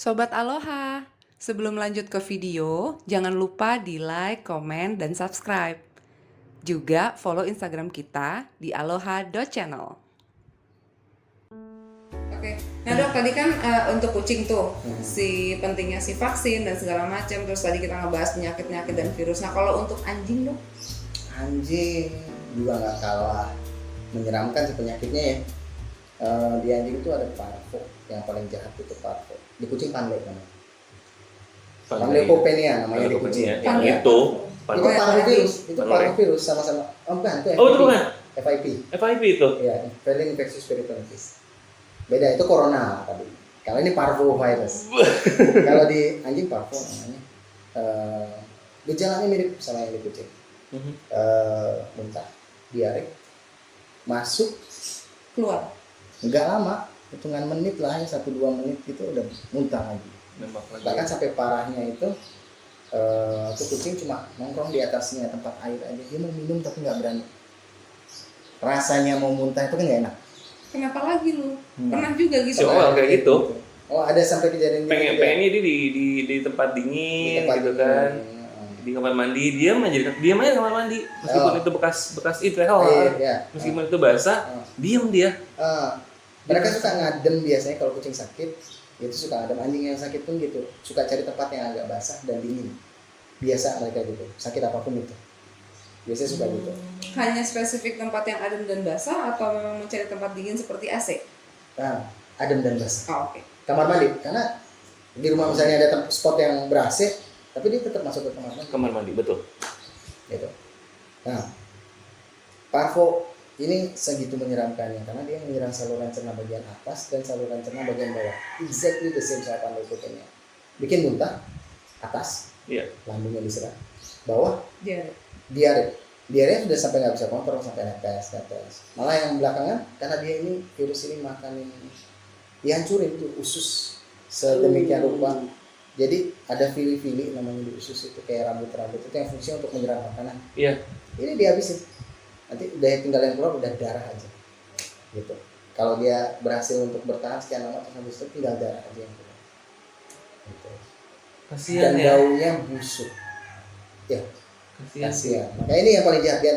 Sobat Aloha, sebelum lanjut ke video, jangan lupa di like, komen, dan subscribe. Juga follow Instagram kita di aloha.channel. Oke, nah dok tadi kan untuk kucing tuh si pentingnya si vaksin dan segala macam. Terus tadi kita ngebahas penyakit-penyakit dan virus. Nah kalau untuk anjing dok? Anjing juga nggak kalah menyeramkan sih penyakitnya ya. Di anjing itu ada parvo, yang paling jahat itu parvo. Di kucing panle namanya. Panleukopenia namanya di kucing. Yang Itu Parvovirus, itu parvovirus sama-sama. Oh bukan, itu FIP. Oh itu bukan? FIP. FIP itu? Ya, Feline Infectious Peritonitis. Beda, itu corona tadi. Kalau ini parvovirus. Kalau di anjing parvo namanya. Gejalanya mirip sama yang di kucing. Muntah, diare, masuk, Keluar. nggak lama, hitungan menit lah, 1-2 menit itu udah muntah lagi. Bahkan sampai parahnya itu tuh kucing cuma nongkrong di atasnya tempat air aja, dia mau minum tapi nggak berani. Rasanya mau muntah itu kan nggak enak. Kenapa lagi lu? Pernah juga gitu? Soal kayak gitu. Oh ada sampai kejadian gitu. Pengennya dia di tempat dingin gitu kan. Di kamar mandi, diam aja di kamar mandi meskipun itu bekas itu meskipun itu basah, diam dia. Mereka suka ngadem biasanya kalau kucing sakit, itu suka ngadem. Anjing yang sakit pun gitu, suka cari tempat yang agak basah dan dingin. Biasa mereka gitu, sakit apapun itu. Biasanya suka gitu. Hanya spesifik tempat yang adem dan basah atau memang mencari tempat dingin seperti AC? Nah, adem dan basah. Oh, oke. Kamar mandi, karena di rumah misalnya ada spot yang ber-AC, tapi dia tetap masuk ke kamar mandi. Kamar mandi, betul. Gitu. Nah, parvo ini segitu menyeramkannya karena dia menyerang saluran cerna bagian atas dan saluran cerna bagian bawah. Exactly the same sama panleukopenia. Bikin muntah atas, lambungnya diserang. Bawah diare sudah sampai nggak bisa kontrol, sampai netes. Malah yang belakangan karena dia ini virus ini makanin, dihancurin tuh usus sedemikian rupa. Jadi ada fili-fili namanya di usus itu, kayak rambut-rambut itu yang fungsi untuk menyerap makanan. Iya. Ini dihabisin. Nanti udah tinggal yang keluar udah darah aja. Gitu. Kalau dia berhasil untuk bertahan sekian lama terus habis itu tinggal darah aja yang keluar. Gitu. Kasihan dan ya. baunya busuk. Ya. Kasihan. Maka ini yang paling jahat di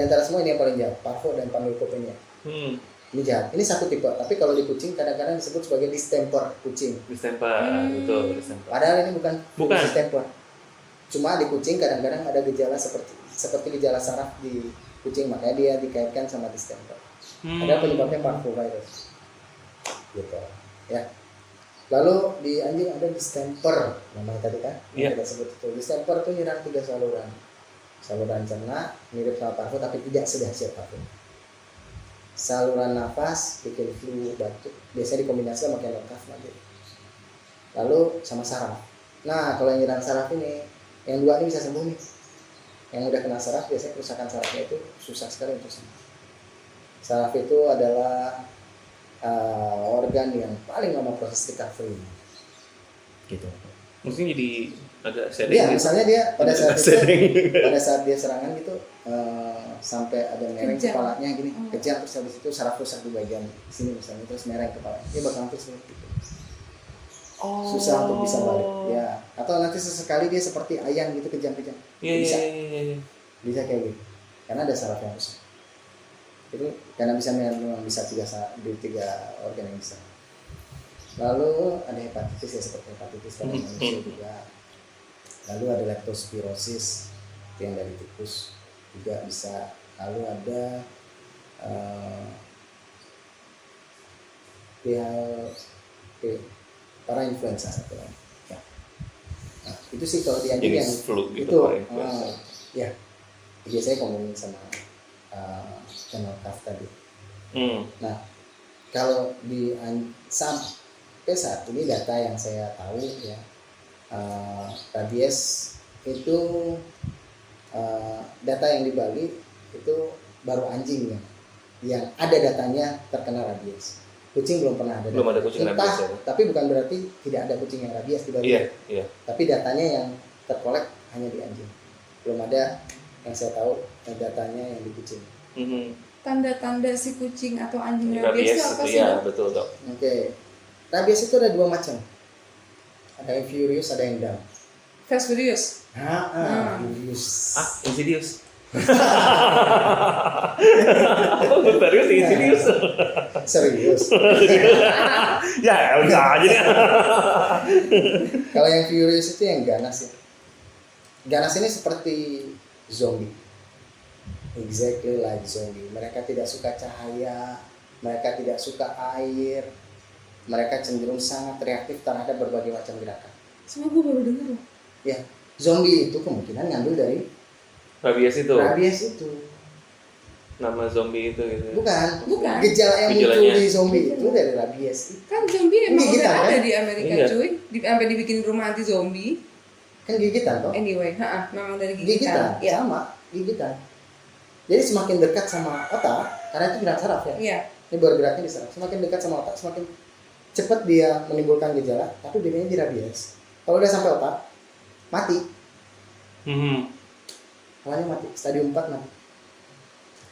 antara semua, ini yang paling jahat, parvo dan panleukopenia. Ini jahat. Ini satu tipe. Tapi kalau di kucing kadang-kadang disebut sebagai distemper kucing. Betul, distemper. Padahal ini bukan distemper. Cuma di kucing kadang-kadang ada gejala seperti gejala saraf di kucing, makanya dia dikaitkan sama distemper. Padahal penyebabnya parvovirus. Gitu. Ya. Lalu di anjing ada distemper, namanya tadi kan? Kita sebut itu. Distemper itu nyerang 3 saluran. Saluran cerna mirip sama parvo tapi tidak sedahsyat parvo. Saluran nafas bikin flu, batuk, biasanya dikombinasikan pakai lengkap lagi. Lalu sama saraf. Nah kalau yang nyerang saraf ini, yang 2 ini bisa sembuh nih. Yang udah kena saraf biasanya kerusakan sarafnya itu susah sekali untuk sembuh. Saraf itu adalah organ yang paling lama proses recovery. Gitu. Mungkin jadi agak sering. Iya, misalnya dia pada saat dia serangan gitu sampai ada mereng kepalanya gini, kejang, terus habis itu saraf rusak di bagian sini misalnya, terus mereng kepala, dia bakal terus gitu. Susah untuk bisa balik. Ya, atau nanti sesekali dia seperti ayam gitu kejang-kejang. Bisa kayak gitu. Karena ada saraf yang rusak. Itu karena memang bisa 3 organ yang bisa. Lalu ada hepatitis ya, seperti hepatitis pada manusia juga. Lalu ada leptospirosis yang dari tikus juga bisa. Lalu ada parainfluenza satu lagi. Ya. Nah, itu sih kalau di anjing yang flu gitu, itu ya biasanya ngomongin sama channel CAF tadi. Nah kalau di sampai saat ini data yang saya tahu ya, rabies itu data yang di Bali itu baru anjing yang ada datanya terkena rabies. Kucing belum pernah ada. Belum ada kucing rabies ya. Tapi bukan berarti tidak ada kucing yang rabies di Bali. Iya. Tapi datanya yang terkolek hanya di anjing. Belum ada yang saya tahu datanya yang di kucing. Tanda-tanda si kucing atau anjing rabies itu apa sih? Iya, betul, Dok. Oke. Rabies itu ada 2 macam. Ada yang furious, ada yang down. Fast Furious. Furious. Insidious. Serius Insidious. Serius. Ya udah aja deh. Kalau yang furious itu yang ganas ya. Ganas ini seperti zombie. Exactly like zombie. Mereka tidak suka cahaya, mereka tidak suka air, mereka cenderung sangat reaktif terhadap berbagai macam gerakan. Semua gue baru dengar loh. Ya, zombie itu kemungkinan ngambil dari Rabies itu. Nama zombie itu gitu. Bukan. Bukan. Gejala yang muncul Gejalanya. di zombie itu dari rabies. Kan zombie emang Gigitan, udah ada kan? di Amerika Iya. cuy. Sampai dibikin rumah anti zombie. Kan gigitan toh? Anyway, memang dari Gigitan, gigitan. Ya. sama, gigitan. Jadi semakin dekat sama otak, karena itu gerak saraf ya. Iya. Ini bergeraknya di saraf. Semakin dekat sama otak, semakin cepat dia menimbulkan gejala, tapi bedanya di rabies. Kalau udah sampai otak, mati. Awalnya mati, stadium 4 mati.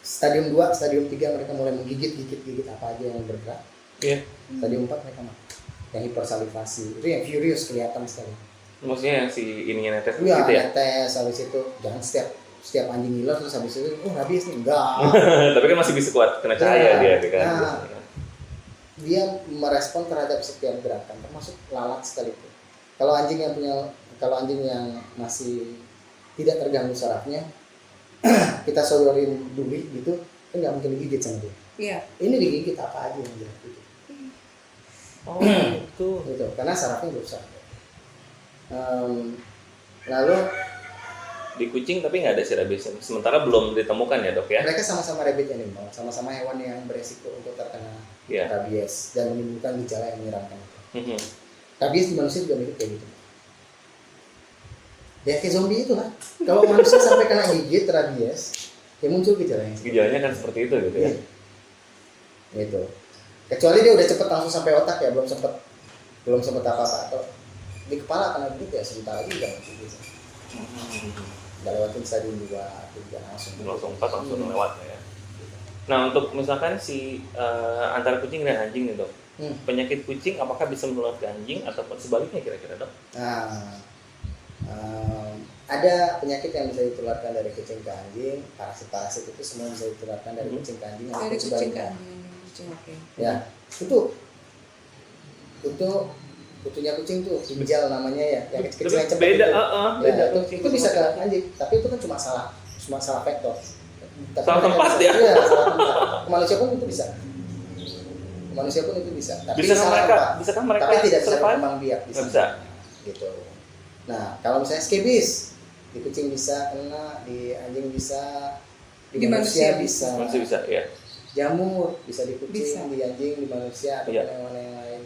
Stadium 2, stadium 3 mereka mulai menggigit apa aja yang bergerak. Iya. Stadium 4 mereka mati. Yang hipersalivasi, itu yang furious kelihatan sekali. Maksudnya yang si ininya netes Iya, gitu ya. tes habis itu jangan setiap anjing ngiler terus habis itu rabies nih enggak. Tapi kan masih bisa kuat kena cahaya Iya. dia kan. Nah. Dia merespon terhadap setiap gerakan termasuk lalat sekalipun. Kalau anjing yang masih tidak terganggu sarafnya kita sodorin duit gitu kan nggak mungkin digigit sama dia. Iya. Ini digigit apa aja yang gerak gitu. Oh, itu. Gitu karena sarafnya rusak. Lalu Di kucing tapi nggak ada si rabies. Sementara belum ditemukan ya dok ya. mereka sama-sama rabbit animal, sama-sama hewan yang beresiko untuk terkena Iya. rabies dan menimbulkan gejala yang menyeramkan. Mhm. Rabies di manusia juga mirip kayak gitu. Ya kayak zombie itu lah. Kalau manusia sampai kena gigit rabies, ya muncul gejala yang Gejalanya kan seperti itu gitu ya. Gitu. Kecuali dia udah cepet langsung sampai otak ya, belum sempet apa-apa atau di kepala kena gigit ya sebentar lagi udah mati gitu. Udah lewatin stadium 2 atau 3 Langsung 4 langsung lewat ya. Nah untuk misalkan si antara kucing dan anjing nih dok, penyakit kucing apakah bisa menular ke anjing ataupun sebaliknya kira-kira dok? Nah, ada penyakit yang bisa ditularkan dari kucing ke anjing, parasit itu semua bisa ditularkan dari kucing ke anjing Dari ataupun kucing sebaliknya. kan. Kucing oke. Ya, kutunya kucing tuh ginjal namanya ya, yang kecil-kecil yang cepet Beda, itu. beda. Ya, itu bisa ke anjing, tapi itu kan cuma salah vektor. Tapi Salah mereka tempat bisa- ya? Iya, salah tempat. Ke manusia pun itu bisa. Tapi Bisa kan salah mereka, tempat. bisa kan mereka Tapi tidak bisa survive? berkembang biak di Nggak sana. bisa. Gitu. Nah, kalau misalnya skebis, di kucing bisa kena, di anjing bisa, Di manusia bisa. Masih bisa ya. Jamur bisa di kucing, Bisa. di anjing, di manusia atau Iya. hewan yang lain.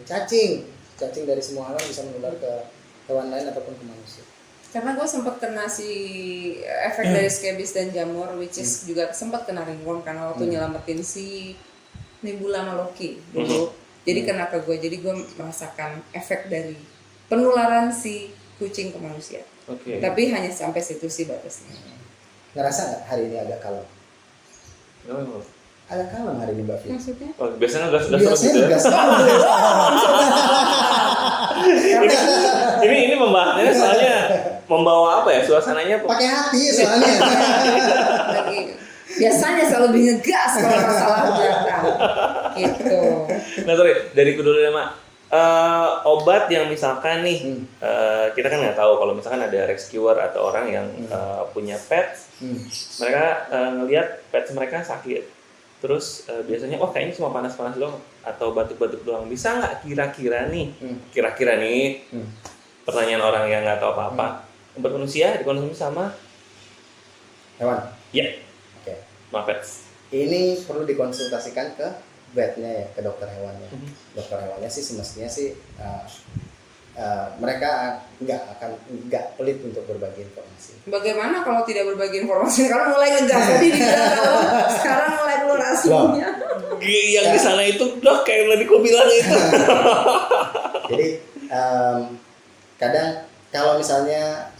Cacing dari semua hewan bisa menular ke hewan lain ataupun ke manusia. Karena gue sempat kena si efek dari scabies dan jamur, which is juga sempat kena ringworm karena waktu nyelamatin si Nebula sama Loki dulu. Jadi kena ke gue, jadi gue merasakan efek dari penularan si kucing ke manusia. Oke. Tapi hanya sampai situ sih batasnya. Ngerasa nggak hari ini agak kalem? Oh. Agak kalem hari ini Mbak Fi. Maksudnya? Oh, biasanya udah Biasanya gitu ya. gas kalem. Ini pembahasannya soalnya membawa apa ya suasananya? Pakai hati soalnya. Lagi biasanya selalu lebih ngegas kalau masalah belakang. Gitu. Nah sorry, dari dulu ya mak. Obat yang misalkan nih kita kan nggak tahu kalau misalkan ada rescuer atau orang yang punya pet, mereka ngelihat pet mereka sakit, terus biasanya kayaknya cuma panas-panas doang atau batuk-batuk doang, bisa nggak kira-kira nih pertanyaan orang yang nggak tahu apa-apa, obat manusia dikonsumsi sama Hewan. ya Oke. pets. Ini perlu dikonsultasikan ke vetnya ya, ke dokter hewannya. Dokter hewannya sih semestinya sih mereka nggak pelit untuk berbagi informasi. Bagaimana kalau tidak berbagi informasi? Sekarang mulai ngegas tadi dibilang kalau sekarang mulai keluar aslinya. Yang di sana itu dok kayak tadi kau bilang itu. Jadi kadang kalau misalnya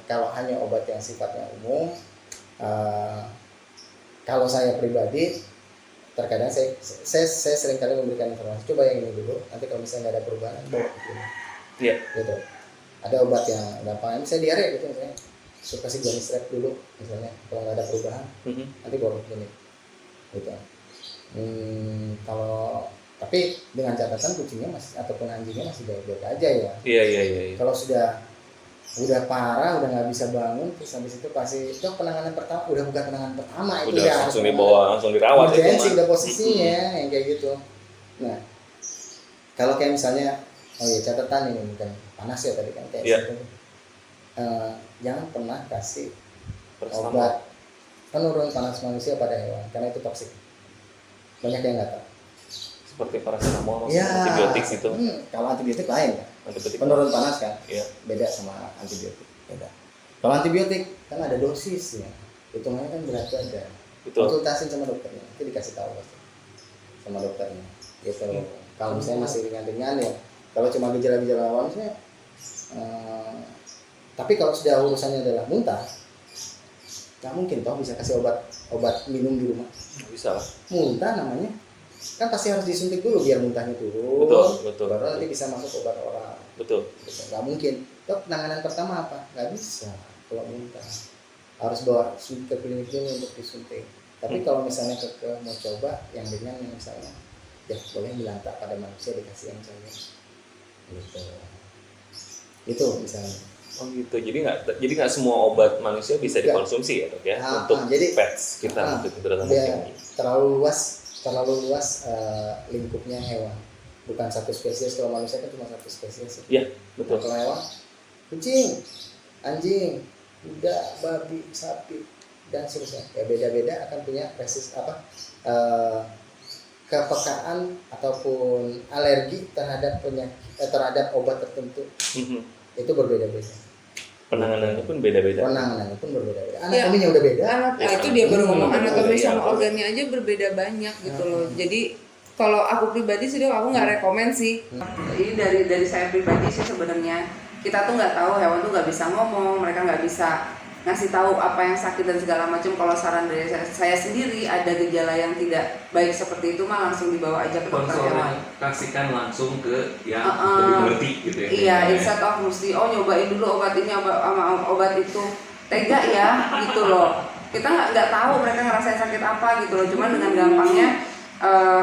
kalau hanya obat yang sifatnya umum, kalau saya pribadi terkadang saya sering kali memberikan informasi, coba yang ini dulu, nanti kalau misalnya nggak ada perubahan bawa ke klinik. Iya. Gitu. Ada obat yang gampang, misalnya diare gitu misalnya, suka kasih goni strep dulu misalnya, kalau nggak ada perubahan, nanti baru klinik gitu. Kalau tapi dengan catatan kucingnya masih ataupun anjingnya masih baik-baik aja ya. Iya. Kalau udah parah, udah nggak bisa bangun, terus habis itu pasti itu penanganan pertama, udah bukan penanganan pertama, itu udah udah langsung dibawa, langsung dirawat itu urgensi mah. udah posisinya yang kayak gitu. Nah, kalau kayak misalnya, oh iya catatan ini bukan panas ya tadi kan kayak gitu. Jangan pernah kasih obat penurun panas manusia pada hewan karena itu toksik. Banyak yang nggak tahu. Seperti paracetamol, antibiotik gitu. Kalau antibiotik lain ya. Antibiotik Penurun panas kan, Iya. beda sama antibiotik. Beda. Kalau antibiotik kan ada dosisnya, hitungannya kan berat badan. Konsultasi sama dokternya, itu dikasih tahu pasti sama dokternya. Gitu. Kalau misalnya masih ringan-ringan ya, kalau cuma gejala-gejala awal misalnya, tapi kalau sudah urusannya adalah muntah, nggak mungkin toh bisa kasih obat minum di rumah. Bisa lah. Muntah namanya, kan pasti harus disuntik dulu biar muntahnya turun. Betul. Baru nanti bisa masuk obat oral. Betul. Nggak mungkin. Dok, penanganan pertama apa? Nggak bisa kalau muntah. Harus bawa ke klinik dulu untuk disuntik. Tapi kalau misalnya mau coba yang ringan yang misalnya, ya boleh dilantak pada manusia dikasih yang cair. Gitu. Itu misalnya. Oh gitu. Jadi nggak semua obat manusia bisa dikonsumsi ya dok ya untuk jadi, pets kita untuk terutama terlalu luas lingkupnya hewan. Bukan satu spesies, kalau manusia kan cuma satu spesies. Iya, betul. Kalau hewan, kucing, anjing, kuda, babi, sapi, dan seterusnya. Ya beda-beda akan punya kepekaan ataupun alergi terhadap terhadap obat tertentu. Itu berbeda-beda. Penanganannya pun beda-beda. Anatominya udah beda. Itu dia baru ngomong anatomi sama organnya aja berbeda banyak gitu loh. Jadi kalau aku pribadi sih dok, aku nggak rekomen sih. Ini dari saya pribadi sih sebenarnya kita tuh nggak tahu, hewan tuh nggak bisa ngomong, mereka nggak bisa ngasih tahu apa yang sakit dan segala macam. Kalau saran dari saya sendiri ada gejala yang tidak baik seperti itu mah langsung dibawa aja ke dokter hewan. Kasihkan langsung ke yang lebih mengerti gitu ya. Iya, instead of mesti nyobain dulu obat ini sama obat itu, tega ya gitu loh. Kita nggak tahu mereka ngerasain sakit apa gitu loh. Cuman dengan gampangnya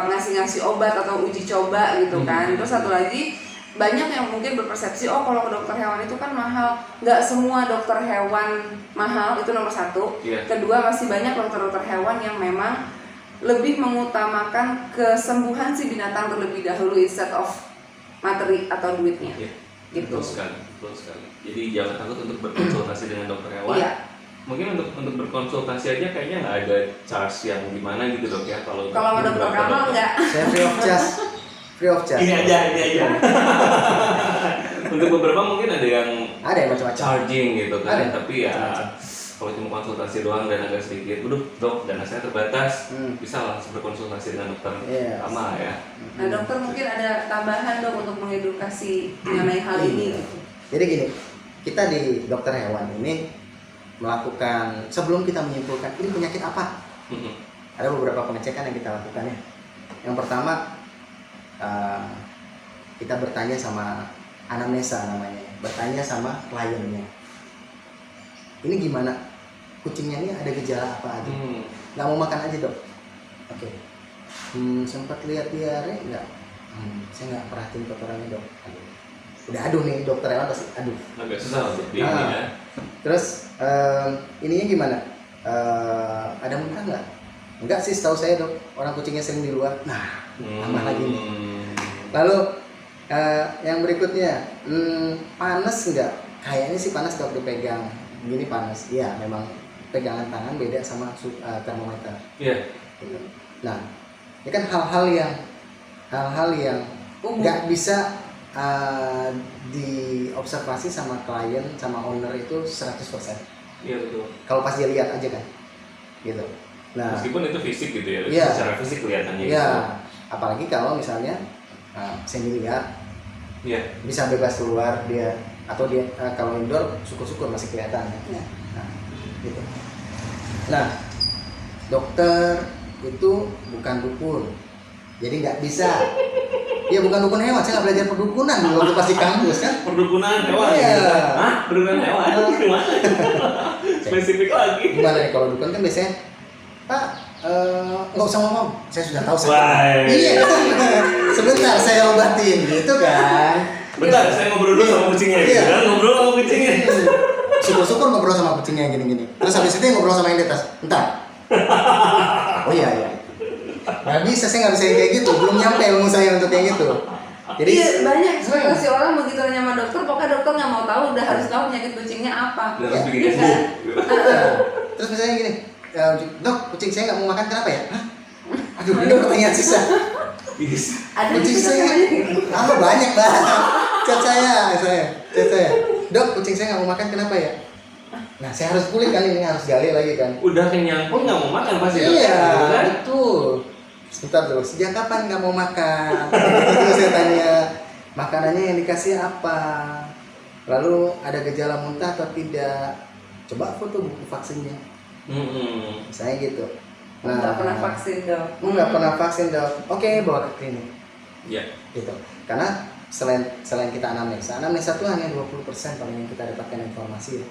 ngasih obat atau uji coba gitu kan. Terus satu lagi, banyak yang mungkin berpersepsi kalau ke dokter hewan itu kan mahal. Nggak semua dokter hewan mahal, itu nomor satu. Kedua, masih banyak dokter hewan yang memang lebih mengutamakan kesembuhan si binatang terlebih dahulu instead of materi atau duitnya. Gitu. Betul sekali. Jadi jangan takut untuk berkonsultasi dengan dokter hewan. Mungkin untuk berkonsultasi aja kayaknya nggak ada charge yang gimana gitu dok ya. Kalau sama dokter Kamal nggak? Saya free of charge. Ini aja. Untuk beberapa mungkin ada yang macam-macam charging gitu kan. Tapi ya macam-macam. kalau cuma konsultasi doang dan agak sedikit, dok dana saya terbatas, bisa langsung berkonsultasi dengan dokter Kamal ya. Nah dokter mungkin ada tambahan dok untuk mengedukasi mengenai hal ini. Jadi gini, kita di dokter hewan ini melakukan, sebelum kita menyimpulkan ini penyakit apa, ada beberapa pengecekan yang kita lakukan ya. Yang pertama, kita bertanya sama anamnesa namanya, bertanya sama kliennya, ini gimana, kucingnya ini ada gejala apa aja, nggak mau makan aja dok, oke. Sempat lihat diare nggak, saya nggak perhatiin kotorannya dok. Udah aduh nih, dokter hewan pasti aduh. Agak susah untuk dia ya. Terus ininya gimana? Ada muntah nggak? Enggak sih, setahu saya dok, orang kucingnya sering di luar. Nah, tambah lagi nih. Lalu yang berikutnya, panas nggak? Kayaknya sih panas kalau dipegang. Gini panas. Iya, memang pegangan tangan beda sama termometer. Iya. Nah, ini kan hal-hal yang nggak bisa diobservasi sama klien sama owner itu 100%. Iya betul. Kalau pas dia lihat aja kan, gitu. Nah, meskipun itu fisik gitu ya, secara fisik kelihatannya. Iya. Gitu. Apalagi kalau misalnya semi liar, bisa bebas keluar dia, atau dia kalau indoor syukur-syukur masih kelihatan. Ya. Nah, gitu. Nah, dokter itu bukan dukun, jadi nggak bisa. Ya bukan dukun hewan, saya nggak belajar perdukunan dulu waktu pas di kampus kan. Perdukunan hewan. Iya. Gitu. Hah? Perdukunan hewan? Gimana? Spesifik lagi. Gimana nih kalau dukun kan biasanya, Pak, nggak usah ngomong, saya sudah tahu sakit. Wah. Iya, sebentar saya obatin gitu kan. Bentar, saya ngobrol dulu sama kucingnya. Iya. Kan ngobrol sama kucingnya. Syukur-syukur ngobrol sama kucingnya gini-gini. Terus habis itu ngobrol sama yang di atas. Entar. Oh iya. Nggak bisa, saya nggak bisa yang kayak gitu. Belum nyampe ilmu saya untuk kayak gitu. Jadi Iya, banyak ekspektasi orang begitu nanya sama dokter, pokoknya dokter nggak mau tahu, udah harus tahu penyakit kucingnya apa. Udah harus bikin Iya sembuh. kan? terus misalnya gini, dok, kucing saya nggak mau makan kenapa ya? Hah? Aduh, ini pertanyaan susah. Ada Kucing juga saya, namanya gitu. banyak banget. Chat saya. Dok, kucing saya nggak mau makan kenapa ya? Nah, saya harus kulik kan ini, harus gali lagi kan. Udah kenyang pun nggak mau makan pasti. Iya, Gitu kan? betul. Sebentar dulu, sejak kapan nggak mau makan? Terus saya tanya, makanannya yang dikasih apa? Lalu ada gejala muntah atau tidak? Coba foto buku vaksinnya. Misalnya gitu. Nggak pernah vaksin dok. Nggak pernah vaksin dok. Oke, bawa ke klinik. Iya. Gitu. Karena selain kita anamnesa itu hanya 20% paling yang kita dapatkan informasi ya.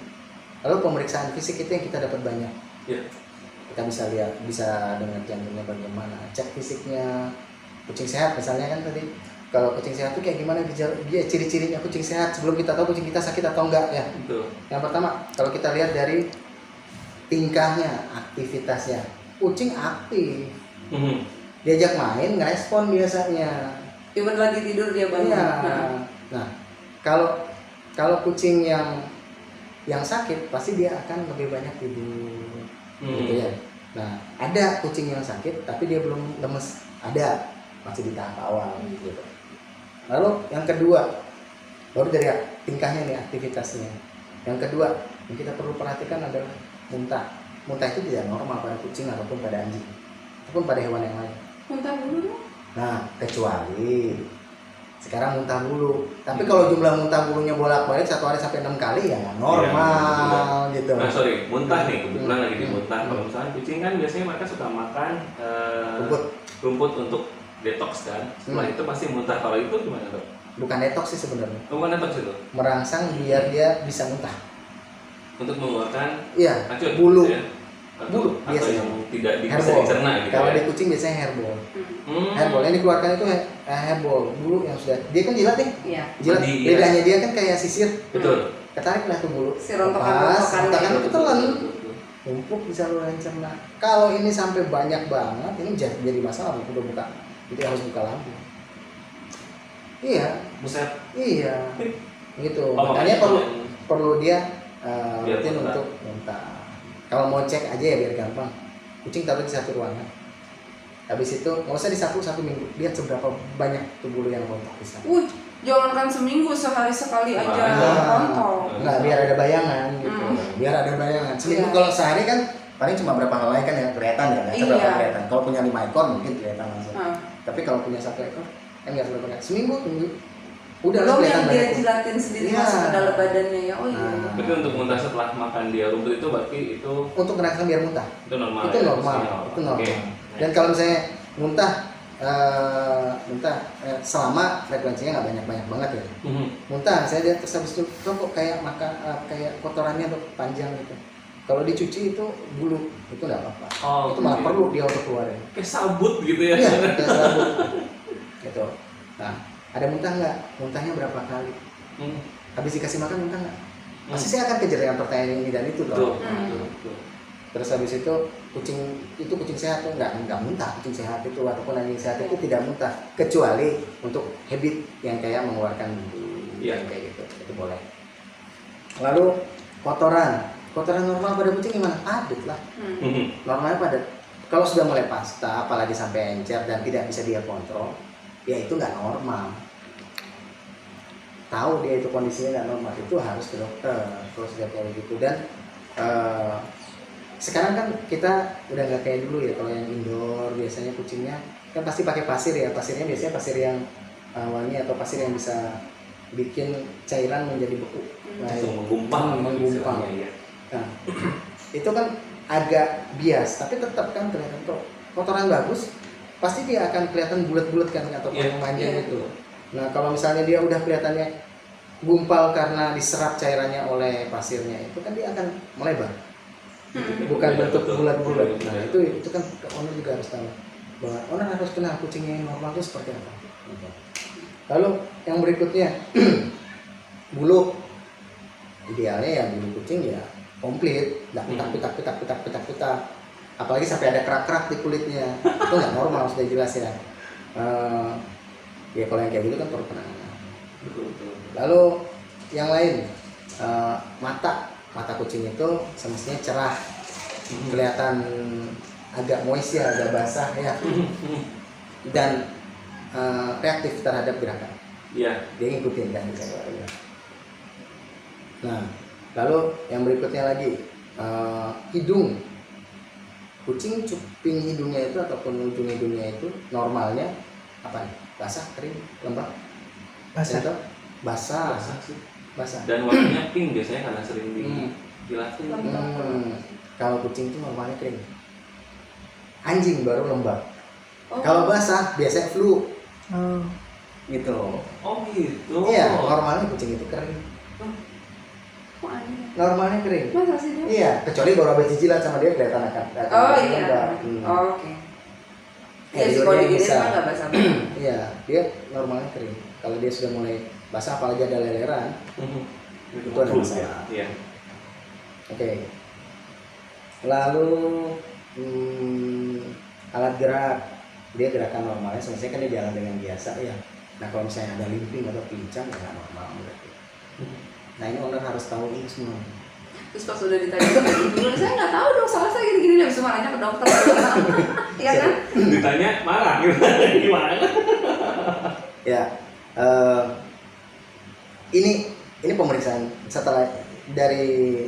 Lalu pemeriksaan fisik itu yang kita dapat banyak. Iya. Kita bisa lihat, bisa dengar jantungnya bagaimana, cek fisiknya. Kucing sehat misalnya kan tadi, kalau kucing sehat itu kayak gimana dia ciri-cirinya kucing sehat sebelum kita tahu kucing kita sakit atau enggak ya. Betul. Yang pertama, kalau kita lihat dari tingkahnya, aktivitasnya, kucing aktif, diajak main ngerespon biasanya. Even lagi tidur dia bangun. Iya. Nah, kalau kucing yang sakit pasti dia akan lebih banyak tidur, gitu ya. Nah, ada kucing yang sakit tapi dia belum lemes, ada, masih di tahap awal gitu. Lalu yang kedua, baru dari tingkahnya nih, aktivitasnya. Yang kedua yang kita perlu perhatikan adalah muntah. Muntah itu tidak normal pada kucing ataupun pada anjing ataupun pada hewan yang lain. Muntah dulu dong. Nah, kecuali sekarang muntah bulu. Tapi kalau jumlah muntah bulunya bolak-balik 1 hari sampai 6 kali ya nggak normal gitu. Nah, sorry, muntah nih, kebetulan lagi di muntah. Kalau misalnya kucing kan biasanya mereka suka makan rumput untuk detox kan. Setelah itu pasti muntah. Kalau itu gimana dok? Bukan detox sih sebenarnya. Bukan detox itu? Merangsang biar dia bisa muntah. Untuk mengeluarkan Iya, racun, bulu. gitu ya? Bulu atau biasanya. yang tidak bisa Hairball. dicerna gitu. Kalau ya? di kucing biasanya hairball. Hmm. Hairball yang dikeluarkan itu hairball. Bulu yang sudah dia kan jilat nih. Iya. Jilat. Mandi, iya. Lidahnya dia kan kayak sisir. Betul. Ketarik lah tuh bulu. Si rontokan-rontokan Lepas, itu. itu telan. Numpuk di saluran cerna. Kalau ini sampai banyak banget, ini jadi masalah udah buka. Itu harus buka lagi. Iya, Buset. iya. Gitu. Oh, Makanya makanya perlu dia biar rutin muntah. untuk muntah. Kalau mau cek aja ya biar gampang. Kucing taruh di satu ruangan. Habis itu nggak usah disapu 1 minggu. Lihat seberapa banyak tuh bulu yang rontok bisa. Jangankan seminggu, sehari sekali aja Nah. rontok. Enggak, biar ada bayangan gitu. Biar ada bayangan. Seminggu Iya. kalau sehari kan paling cuma berapa helai kan ya kelihatan ya, nggak seberapa Iya. kelihatan. Kalau punya 5 ekor mungkin kelihatan langsung. Nah. Tapi kalau punya 1 ekor kan nggak seberapa kelihatan. Seminggu tunggu. Udah Belum kelihatan yang dia banyak. jilatin sendiri Iya. masuk ke dalam badannya ya. Oh iya. Nah. Berarti untuk muntah setelah makan dia rumput itu berarti itu Untuk merangsang biar muntah. normal. Itu ya? normal. Sinyal. Itu normal. Oke. Dan kalau misalnya muntah selama frekuensinya nggak banyak banget ya. Muntah saya lihat terus habis itu kok kayak kayak kotorannya tuh panjang gitu. Kalau dicuci itu bulu itu nggak apa-apa. Oh, itu malah gitu. perlu dia untuk keluarin. Kayak sabut gitu ya. Iya, kayak serabut. Gitu. Nah, ada muntah nggak? Muntahnya berapa kali? Habis dikasih makan muntah nggak? Pasti saya akan kejar dengan pertanyaan ini dan itu Betul. toh. Betul. Terus habis itu kucing sehat tuh nggak muntah. Kucing sehat itu ataupun anjing sehat itu tidak muntah kecuali untuk habit yang kayak mengeluarkan bulu Iya. yang kayak gitu itu boleh. Lalu kotoran normal pada kucing gimana? Padat lah. Normalnya padat. Kalau sudah mulai pasta apalagi sampai encer dan tidak bisa dia kontrol, ya itu nggak normal. Tahu dia itu kondisinya nggak normal, itu harus ke dokter kalau sudah kayak gitu. Dan sekarang kan kita udah nggak kayak dulu ya. Kalau yang indoor biasanya kucingnya kan pasti pakai pasir ya. Pasirnya biasanya pasir yang wangi atau pasir yang bisa bikin cairan menjadi beku. Langsung menggumpal. Menggumpal. Ya. Nah, itu kan agak bias, tapi tetap kan kelihatan kok kotoran bagus, pasti dia akan kelihatan bulat-bulat kan atau panjang itu. Nah kalau misalnya dia udah kelihatannya gumpal karena diserap cairannya oleh pasirnya, itu kan dia akan melebar, bukan bentuk bulat-bulat. Nah itu kan owner juga harus tahu bahwa owner harus kenal kucingnya yang normal itu seperti apa. Lalu yang berikutnya bulu, idealnya ya bulu kucing ya komplit, nggak pitak, apalagi sampai ada kerak-kerak di kulitnya, itu nggak normal, sudah jelas ya. Ya kalau yang kayak gitu kan perlu penanganan. Lalu yang lain, mata kucing itu semestinya cerah, kelihatan agak moist ya, agak basah ya, dan reaktif terhadap gerakan. Dia ngikutin kan ya. Nah, lalu yang berikutnya lagi, hidung. Kucing cuping hidungnya itu ataupun ujung hidungnya itu normalnya apa nih? Basah, kering, lembab? Basah. Dan warnanya pink biasanya karena sering dijilatin. Kalau kucing itu normalnya kering. Anjing baru lembab. Kalau basah biasanya flu. Gitu. Oh gitu. Iya, normalnya kucing itu kering. Normalnya kering. Masa sih dia? Iya, kecuali baru habis jijilat sama dia kelihatan akan. Iya. Oke. Ya sih kalau digini mah nggak basah. Iya, dia normalnya kering. Kalau dia sudah mulai basah apalagi ada leleran, itu ada masalah. Iya. Oke. Lalu alat gerak, dia gerakan normalnya semestinya kan dia jalan dengan biasa ya. Nah kalau misalnya ada limping atau pincang ya nggak normal berarti. Nah ini owner harus tahu ini semua. Terus pas udah ditanya dulu, saya nggak tahu dong, salah saya gini-gini, dia bisa marahnya ke dokter. Iya kan? Ditanya marah gimana? Ya, ini pemeriksaan setelah dari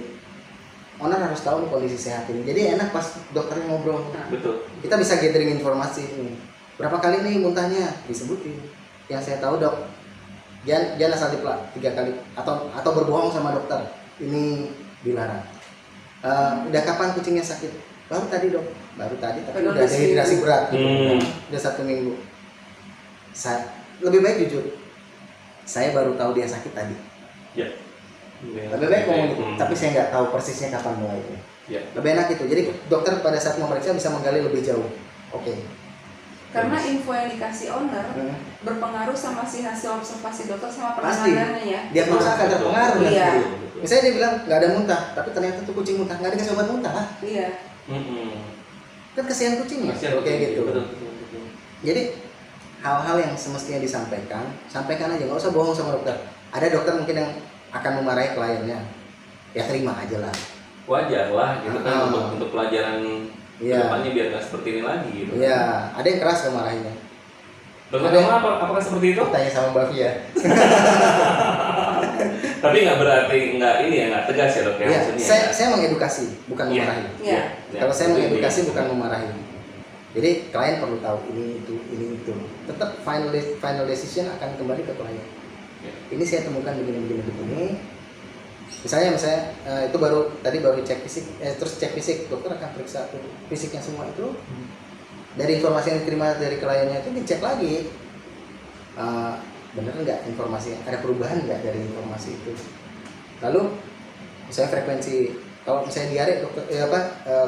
owner harus tahu kondisi sehat ini. Jadi enak pas dokternya ngobrol. Betul. Kita bisa gathering informasi ini. Berapa kali nih muntahnya disebutin. Yang saya tahu dok, jangan asal diplak 3 kali atau berbohong sama dokter. Ini dilarang. Udah kapan kucingnya sakit? Baru tadi dok. Baru tadi tapi udah dehidrasi berat. Udah 1 minggu. Lebih baik jujur. Saya baru tahu dia sakit tadi. Ya. Lebih baik ngomong gitu. Tapi saya nggak tahu persisnya kapan mulainya. Ya. Lebih enak itu. Jadi dokter pada saat memeriksa bisa menggali lebih jauh. Oke. Karena info yang dikasih owner berpengaruh sama si hasil observasi dokter sama penanganannya ya. Diagnosa akan terpengaruh. Iya. Misalnya dia bilang nggak ada muntah, tapi ternyata tuh kucing muntah, nggak dikasih obat muntah lah. Iya. Kan kasihan kucingnya. Oke gitu. Betul. Jadi hal-hal yang semestinya sampaikan aja, nggak usah bohong sama dokter. Ada dokter mungkin yang akan memarahi kliennya, ya terima aja lah. Wajar lah gitu kan untuk pelajaran kedepannya biar nggak seperti ini lagi gitu. Iya, ada yang keras kemarahinnya. Dokter kamu apakah seperti itu? Tanya sama Mbak Fia. Tapi nggak berarti nggak tegas ya dok ya. Iya, saya mengedukasi bukan memarahi. Iya. Kalau saya mengedukasi bukan memarahi. Jadi klien perlu tahu ini itu. Tetap final decision akan kembali ke klien. Ini saya temukan begini. Misalnya itu baru cek fisik, terus cek fisik, dokter akan periksa fisiknya semua itu. Dari informasi yang diterima dari kliennya itu dicek lagi, bener nggak informasi, ada perubahan nggak dari informasi itu. Lalu misalnya frekuensi, kalau misalnya diare,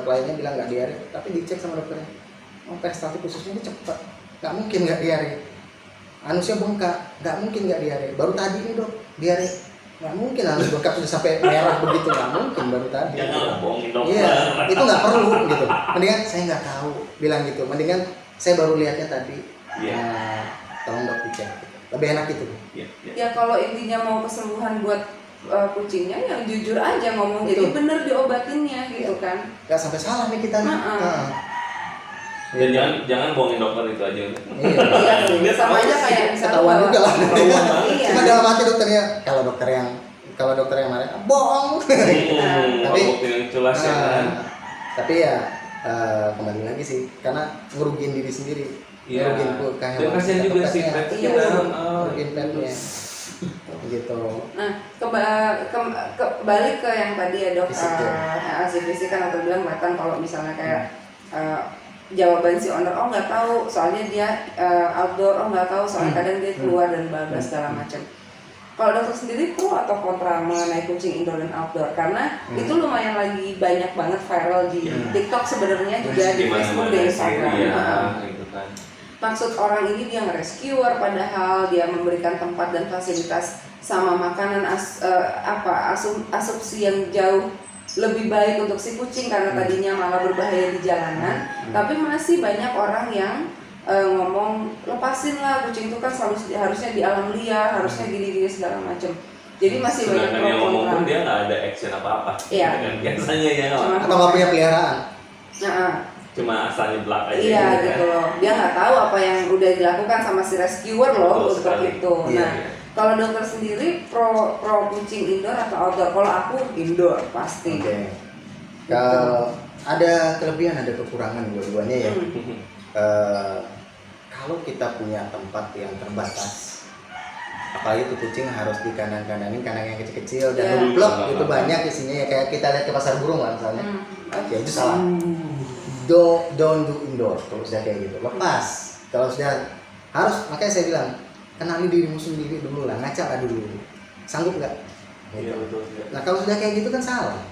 kliennya bilang nggak diare, tapi dicek sama dokternya, peristaltik khususnya itu cepat, nggak mungkin nggak diare. Anusnya bengkak, nggak mungkin nggak diare. Baru tadi nih dok, diare. Nggak mungkin anus bengkak sudah sampai merah begitu, nggak mungkin baru tadi. Jangan bohongin dokter. Iya, itu nggak perlu gitu. Mendingan saya nggak tahu, bilang gitu. Mendingan saya baru lihatnya tadi. Tolong dok dicek. Lebih enak gitu. Ya kalau intinya mau kesembuhan buat kucingnya, yang jujur aja ngomong. Betul. Jadi bener diobatinnya gitu kan. Nggak sampai salah nih kita nih. Dan jangan bohongin dokter itu aja. Iya, sama aja kayak misalnya ketahuan juga lah. Iya. Cuma dalam hati dokternya, kalau dokter yang marah, bohong. Tapi yang jelas ya kan. Tapi ya kembali lagi sih, karena ngerugiin diri sendiri. Iya. Ngerugiin Dan kasihan juga sih petnya. Ngerugiin petnya. Gitu. Nah, balik ke yang tadi ya dok, Fisik, hasil fisik kan atau bilang kelihatan kalau misalnya kayak jawaban si owner, oh nggak tahu soalnya dia outdoor, oh nggak tahu soalnya kadang dia keluar dan bla segala macam. Kalau dokter sendiri pro atau kontra mengenai kucing indoor dan outdoor? Karena itu lumayan lagi banyak banget viral di TikTok sebenarnya, juga di Facebook, di Instagram. Gitu kan. Maksud orang ini dia nge-rescuer, padahal dia memberikan tempat dan fasilitas sama makanan asumsi yang jauh lebih baik untuk si kucing karena tadinya malah berbahaya di jalanan. Tapi masih banyak orang yang ngomong lepasin lah kucing itu kan harusnya di alam liar, harusnya gini-gini segala macam. Jadi masih banyak pro kontra. Yang ngomong pun dia nggak ada action apa-apa. Iya. Biasanya ya. Atau nggak punya peliharaan. Cuma asalnya belak aja. Iya gitu loh. Dia nggak tahu apa yang udah dilakukan sama si rescuer loh untuk itu. Nah, kalau dokter sendiri pro kucing indoor atau outdoor? Kalau aku indoor pasti. Kalau ada kelebihan ada kekurangan dua-duanya ya. Kalau kita punya tempat yang terbatas, apalagi itu kucing harus di kandang-kandangin kandang yang kecil-kecil dan numplok itu banyak isinya ya, kayak kita lihat ke pasar burung lah misalnya. Ya itu salah. Don't do indoor kalau sudah kayak gitu. Lepas. Kalau sudah harus, makanya saya bilang kenali dirimu sendiri dulu lah, ngaca lah dulu. Sanggup nggak? Gitu. Nah kalau sudah kayak gitu kan salah.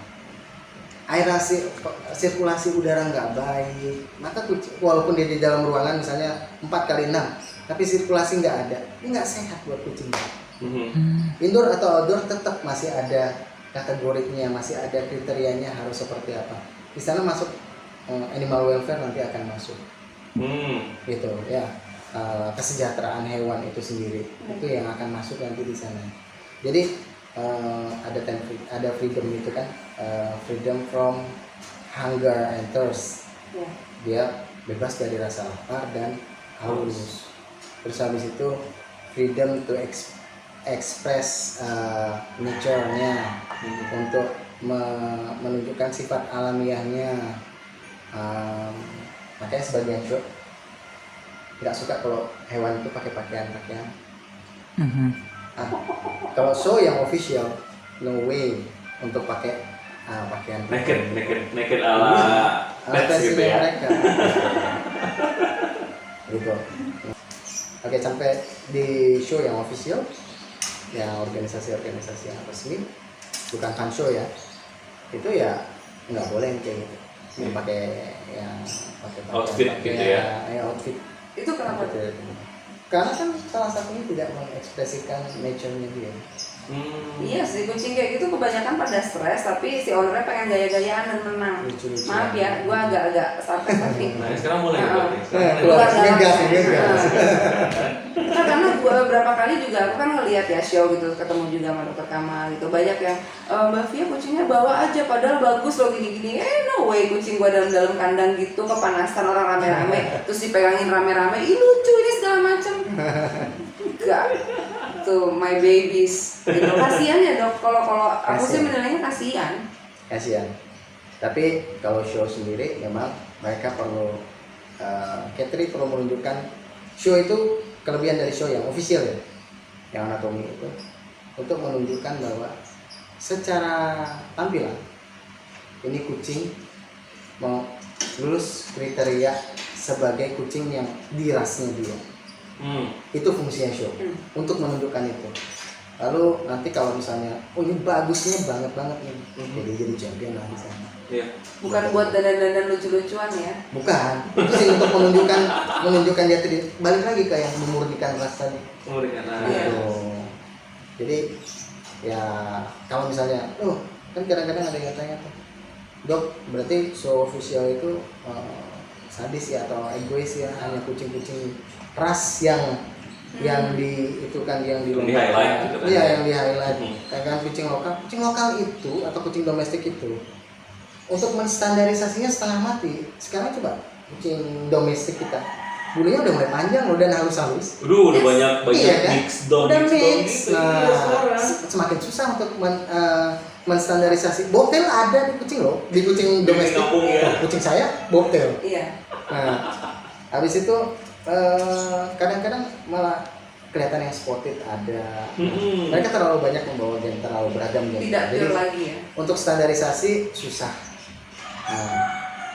Aerasi, sirkulasi udara nggak baik, maka kucing, walaupun dia di dalam ruangan misalnya 4x6, tapi sirkulasi nggak ada, ini nggak sehat buat kucing. Indoor atau outdoor tetap masih ada kategorinya, masih ada kriterianya harus seperti apa. Di sana masuk animal welfare nanti akan masuk, gitu ya. Kesejahteraan hewan itu sendiri itu yang akan masuk nanti di sana. Jadi ada freedom itu kan, freedom from hunger and thirst. Dia bebas dari rasa lapar dan haus. Terus habis itu freedom to express nature-nya, untuk menunjukkan sifat alamiahnya. Makanya sebagian show nggak suka kalau hewan itu pakai pakaian. Kalau show yang official, no way untuk pakai pakaian naked ala pets gitu ya. Mereka. Gitu. Oke, sampai di show yang official, yang organisasi-organisasi yang resmi, bukan fan show ya, itu ya nggak boleh kayak gitu. Yang pakai outfit gitu ya. Outfit. Itu kenapa? Karena kan salah satunya tidak mengekspresikan nature-nya dia. Iya sih, kucing kayak gitu kebanyakan pada stres, tapi si ownernya pengen gaya-gayaan dan menang. Lucu-lucu. Maaf ya, gue agak sampai tapi. Nah sekarang mulai keluar ngegas. Nah, karena gue beberapa kali juga aku kan ngeliat ya show gitu, ketemu juga sama dokter Kamal gitu, banyak yang Mbak Via kucingnya bawa aja padahal bagus loh gini-gini. No way, kucing gue dalam kandang gitu kepanasan orang rame-rame terus dipegangin rame-rame, ih lucu ini segala macem. Enggak, tuh my babies gitu. Kasian ya dok, kalau aku sih menilainya kasian. Tapi kalau show sendiri memang mereka perlu catering perlu menunjukkan show itu. Kelebihan dari show yang official ya, yang anatomi itu, untuk menunjukkan bahwa secara tampilan ini kucing mau lulus kriteria sebagai kucing yang dirasnya dia. Itu fungsinya show, untuk menunjukkan itu. Lalu nanti kalau misalnya, oh ini bagusnya banget nih, jadi champion lah di sana. Bukan buat dandan-dandan lucu-lucuan ya. Bukan, itu sih untuk menunjukkan dia tadi. Balik lagi ke yang memurnikan ras tadi. Gitu. Jadi ya kalau misalnya, kan kadang-kadang ada yang tanya tuh, dok berarti show official itu sadis ya atau egois ya, hanya kucing-kucing ras yang di itu kan yang di highlight gitu kan. Iya, yang di highlight. Kayak kucing lokal itu atau kucing domestik itu untuk menstandarisasinya setengah mati. Sekarang coba kucing domestik kita, bulunya udah mulai panjang loh dan halus-halus. Udah banyak iya, kan? mix dong. Udah mix. Nah, semakin susah untuk menstandarisasi. Bobtail ada di kucing loh, di kucing domestik. Kucing saya bobtail. Iya. Nah, habis itu kadang-kadang malah kelihatan yang spotted ada. Mereka terlalu banyak membawa gen, terlalu beragam gen. Tidak pure lagi ya. Untuk standarisasi susah. Nah,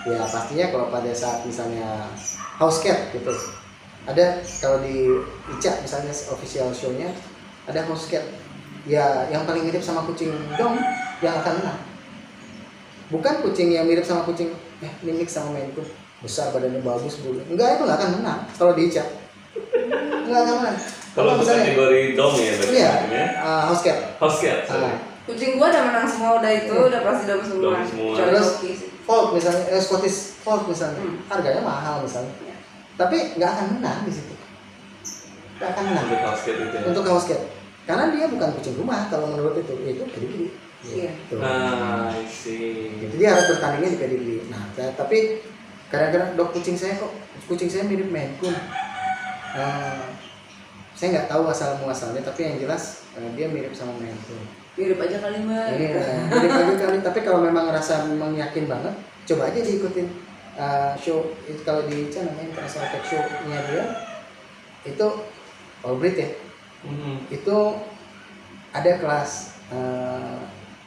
Ya pastinya kalau pada saat misalnya house cat gitu, ada kalau di Ica misalnya official show-nya ada house cat, ya yang paling mirip sama kucing dong yang akan menang. Bukan kucing yang mirip sama kucing ini mix sama Maine Coon, besar badannya bagus bulu. Enggak, itu nggak akan menang kalau di Ica. Nggak akan menang. Kalau untuk kategori dom ya berarti Iya, ya. house cat. House cat. sorry. Kucing gua udah menang semua, udah itu udah pasti dom semua. Dom semua. Kecuali Terus Loki sih. Fold misalnya, Scottish Fold misalnya, harganya mahal misalnya. Iya. Tapi nggak akan menang di situ. Nggak akan menang. Untuk house cat itu ya. Untuk house cat. Karena dia bukan kucing rumah kalau menurut itu pedigree. Iya. Tuh. I see. Jadi dia harus bertandingnya di pedigree. Nah, tapi kadang-kadang dok kucing saya mirip Maine Coon. Saya nggak tahu asal muasalnya, tapi yang jelas dia mirip sama Maine Coon. Mirip aja kali Mbak. Iya, mirip aja kali. Tapi kalau memang ngerasa memang yakin banget, coba aja diikutin show. Kalau di Ica namanya International Pet Show-nya dia itu all breed ya. Itu ada kelas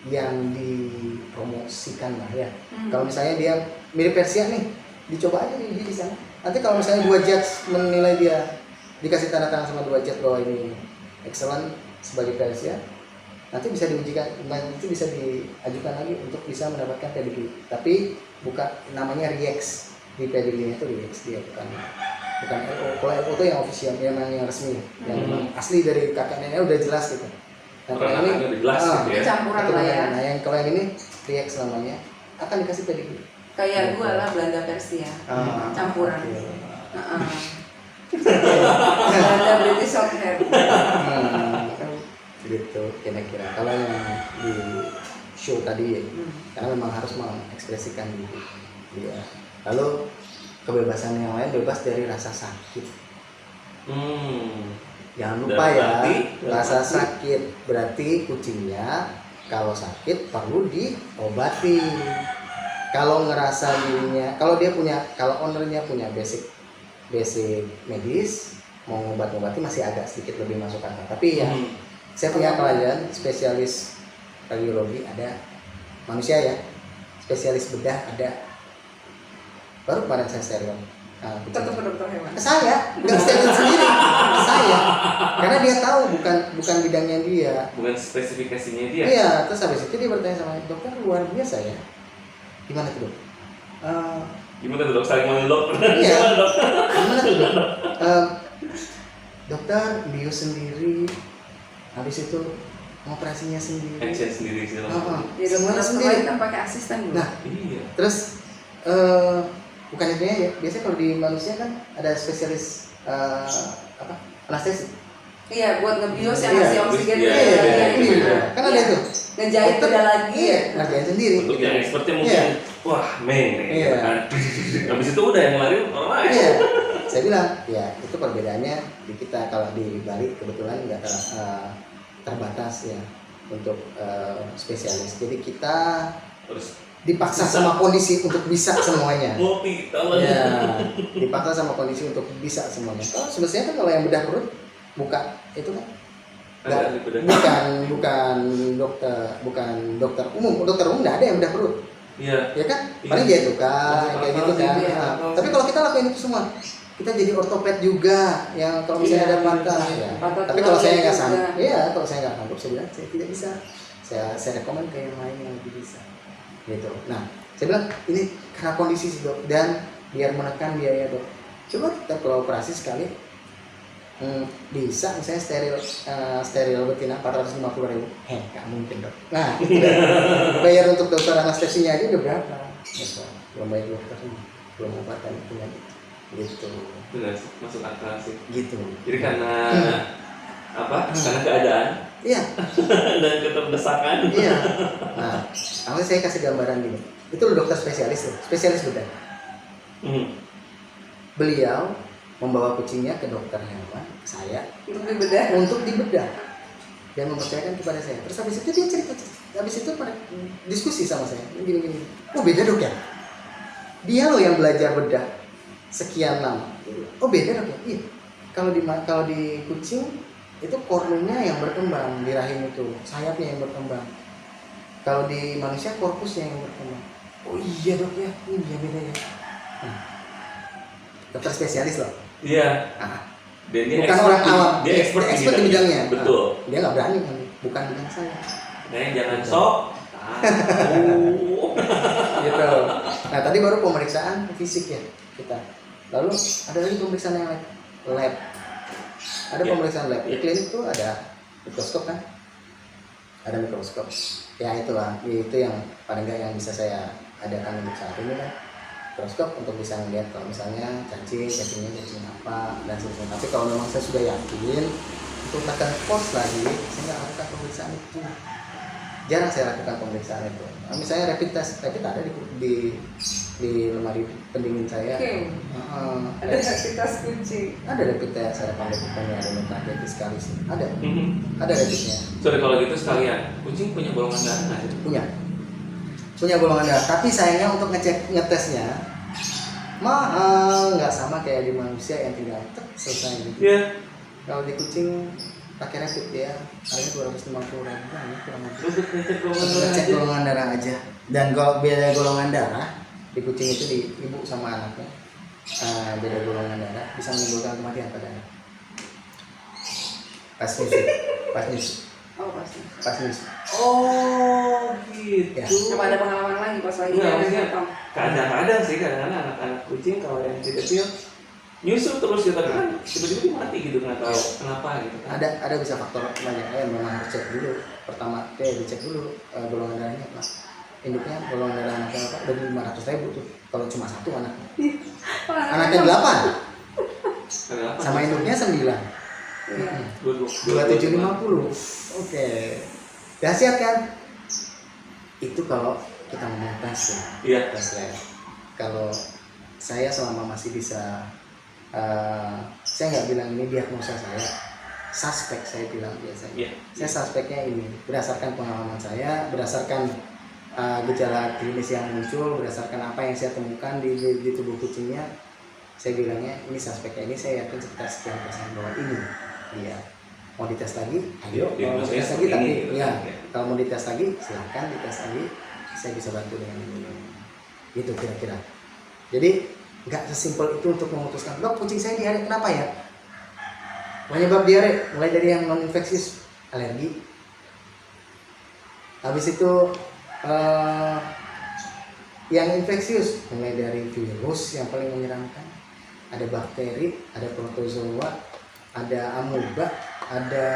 yang dipromosikan lah ya. Kalau misalnya dia mirip Persia nih, dicoba aja di sana. Nanti kalau misalnya 2 judge menilai dia, dikasih tanda tangan sama 2 judge bahwa ini excellent sebagai Persia, nanti bisa diujikan, nanti bisa diajukan lagi untuk bisa mendapatkan pedigree. Tapi bukan namanya REX, di pedigree itu REX, dia bukan LO. Kalau LO itu yang official, yang resmi, yang memang asli dari kakek neneknya udah jelas gitu. Nah, kalau ini udah jelas gitu ya. Campuran lah ya. Nah, yang kalau yang ini REX namanya akan dikasih pedigree. Kayak gua lah Belanda Persia. Campuran. Okay. Belanda British Shorthair. Gitu kira-kira. Kalau yang di show tadi ya, karena memang harus mengekspresikan diri dia. Lalu kebebasan yang lain bebas dari rasa sakit. Jangan lupa ya, rasa sakit berarti kucingnya kalau sakit perlu diobati. Kalau ngerasa dirinya, kalau ownernya punya basic medis, mau ngobat-ngobati masih agak sedikit lebih masuk akal. Tapi ya, saya punya klien spesialis radiologi ada, manusia ya, spesialis bedah ada. Baru kemarin saya steril. Tetap ke dokter hewan. Saya nggak steril sendiri, saya, karena dia tahu bukan bidangnya dia. Bukan spesifikasinya dia. Iya, terus habis itu dia bertanya sama dokter, luar biasa ya. Gimana tuh dok? Gimana tuh dok? Saling manggil dokter. Iya. Gimana dok? Gimana tuh dok? Dokter bius sendiri, habis itu operasinya sendiri. Action sendiri sih. Ya dokter sendiri kan pakai asisten dulu. Nah, Iya. terus bukan itu ya. Biasanya kalau di manusia kan ada spesialis anestesi. Iya, buat ngebios yang Iya, ngasih oksigen iya, dia. iya. Kan ada itu. Ngejahit beda lagi. Iya, ngerjain sendiri. Untuk yang expertnya mungkin, Iya. wah men, Iya. kan. Habis itu udah yang lari orang lain. Iya, saya bilang ya itu perbedaannya di kita. Kalau di Bali kebetulan nggak terbatas ya untuk spesialis. Jadi kita Terus dipaksa sama kondisi untuk bisa semuanya. ngopi kalau Ya, dipaksa sama kondisi untuk bisa semuanya. Kalau sebetulnya kan kalau yang bedah perut buka itu kan ada di bedah. bukan dokter umum. Dokter umum nggak ada yang bedah perut. Iya. Ya kan? Iya. Paling jahit luka kayak gitu kan. Iya. Nah, tapi kalau kita lakuin itu semua, kita jadi ortoped juga yang kalau misalnya Iya, ada patah iya. ya. Patah Tapi kalau tulang saya juga. nggak sanggup, iya kalau saya nggak sanggup saya bilang saya tidak bisa. Saya rekomen ke yang lain yang lebih bisa. Gitu. Nah, saya bilang ini karena kondisi sih dok, dan biar menekan biaya dok. Coba kita kalau operasi sekali bisa misalnya steril betina 450.000. Nggak mungkin dok. Nah, bayar untuk dokter anestesinya aja udah berapa? Belum bayar dokternya, belum obatkan punya gitu. Benar sih, masuk akal sih. Gitu. Jadi karena apa? Karena keadaan Iya. dan keterdesakan. Iya. Nah, awalnya saya kasih gambaran gini. Itu loh dokter spesialis loh, spesialis bedah. Beliau membawa kucingnya ke dokter hewan, saya, untuk dibedah dan mempercayakan kepada saya. Terus habis itu dia cerita, habis itu pada diskusi sama saya, gini. Oh beda dok ya? Dia loh yang belajar bedah sekian lama. Oh beda dok ya? Iya. Kalau di kucing itu kornea yang berkembang di rahim itu, sayapnya yang berkembang. Kalau di manusia korpusnya yang berkembang. Oh iya dok ya, ini ya beda ya. Dokter spesialis loh. Iya. Dan dia Bukan orang awam. Dia expert di bidangnya. Betul. Dia nggak berani, bukan bidang saya. Nah, jangan sok. Gitu. Nah tadi baru pemeriksaan fisik ya kita. Lalu ada lagi pemeriksaan yang lab. Ada pemeriksaan lab. Di klinik tuh ada mikroskop kan? Ada mikroskop. Ya itulah, itu yang paling nggak yang bisa saya adakan untuk saat ini kan. Mikroskop untuk bisa melihat kalau misalnya cacingnya cacing apa dan sebagainya. Tapi kalau memang saya sudah yakin untuk tekan pos lagi, saya nggak lakukan pemeriksaan itu. Jarang saya lakukan pemeriksaan itu. Nah, misalnya rapid ada di lemari pendingin saya. Ada rapid test kucing. Ada rapid test, ada pandemikannya, ada metadata sekali sih. Ada rapidnya. Sorry kalau gitu sekalian, kucing punya golongan darah nggak sih? Punya golongan darah. Tapi sayangnya untuk ngetesnya mahal, nggak sama kayak di manusia yang tinggal selesai gitu. Iya. Kalau di kucing pakai rapid ya harganya 250.000 kurang lebih. Untuk Ngecek golongan darah aja. Dan kalau beda golongan darah di kucing itu di ibu sama anaknya, beda golongan darah bisa menimbulkan kematian pada anak. Pas nyusu. Oh pasti. Pas nyusu. Oh gitu. Ya. Apa ada pengalaman lagi pas lagi Nggak, ada maksudnya potong? kadang-kadang sih anak-anak kucing kalau yang kecil nyusu terus ya tapi kan tiba-tiba dia mati gitu nggak tahu kenapa gitu kan. Ada bisa faktor banyak ya, memang harus cek dulu. Pertama dicek dulu golongan darahnya apa. Induknya golongan darah anaknya apa udah 500.000 tuh kalau cuma satu anaknya. Anaknya 8 sama induknya 9. Iya. 2750. Oke. Dahsyat kan? Itu kalau kita ngomong tes ya. Iya. Tes lab. Kalau saya selama masih bisa, saya nggak bilang ini diagnosa saya, suspek saya bilang biasanya. Iya. Saya suspeknya ini berdasarkan pengalaman saya, berdasarkan gejala klinis yang muncul, berdasarkan apa yang saya temukan di tubuh kucingnya. Saya bilangnya ini suspeknya, ini saya yakin sekitar sekian persen bahwa ini. Iya. Mau dites lagi? Ayo. Kalau mau dites lagi, tapi ya. Kalau mau dites lagi, silahkan dites lagi. Saya bisa bantu dengan ini. Gitu kira-kira. Jadi nggak sesimpel itu untuk memutuskan. Dok, kucing saya diare kenapa ya? Penyebab diare mulai dari yang non infeksius, alergi. Habis itu yang infeksius mulai dari virus yang paling menyeramkan, ada bakteri, ada protozoa, ada amoeba, ada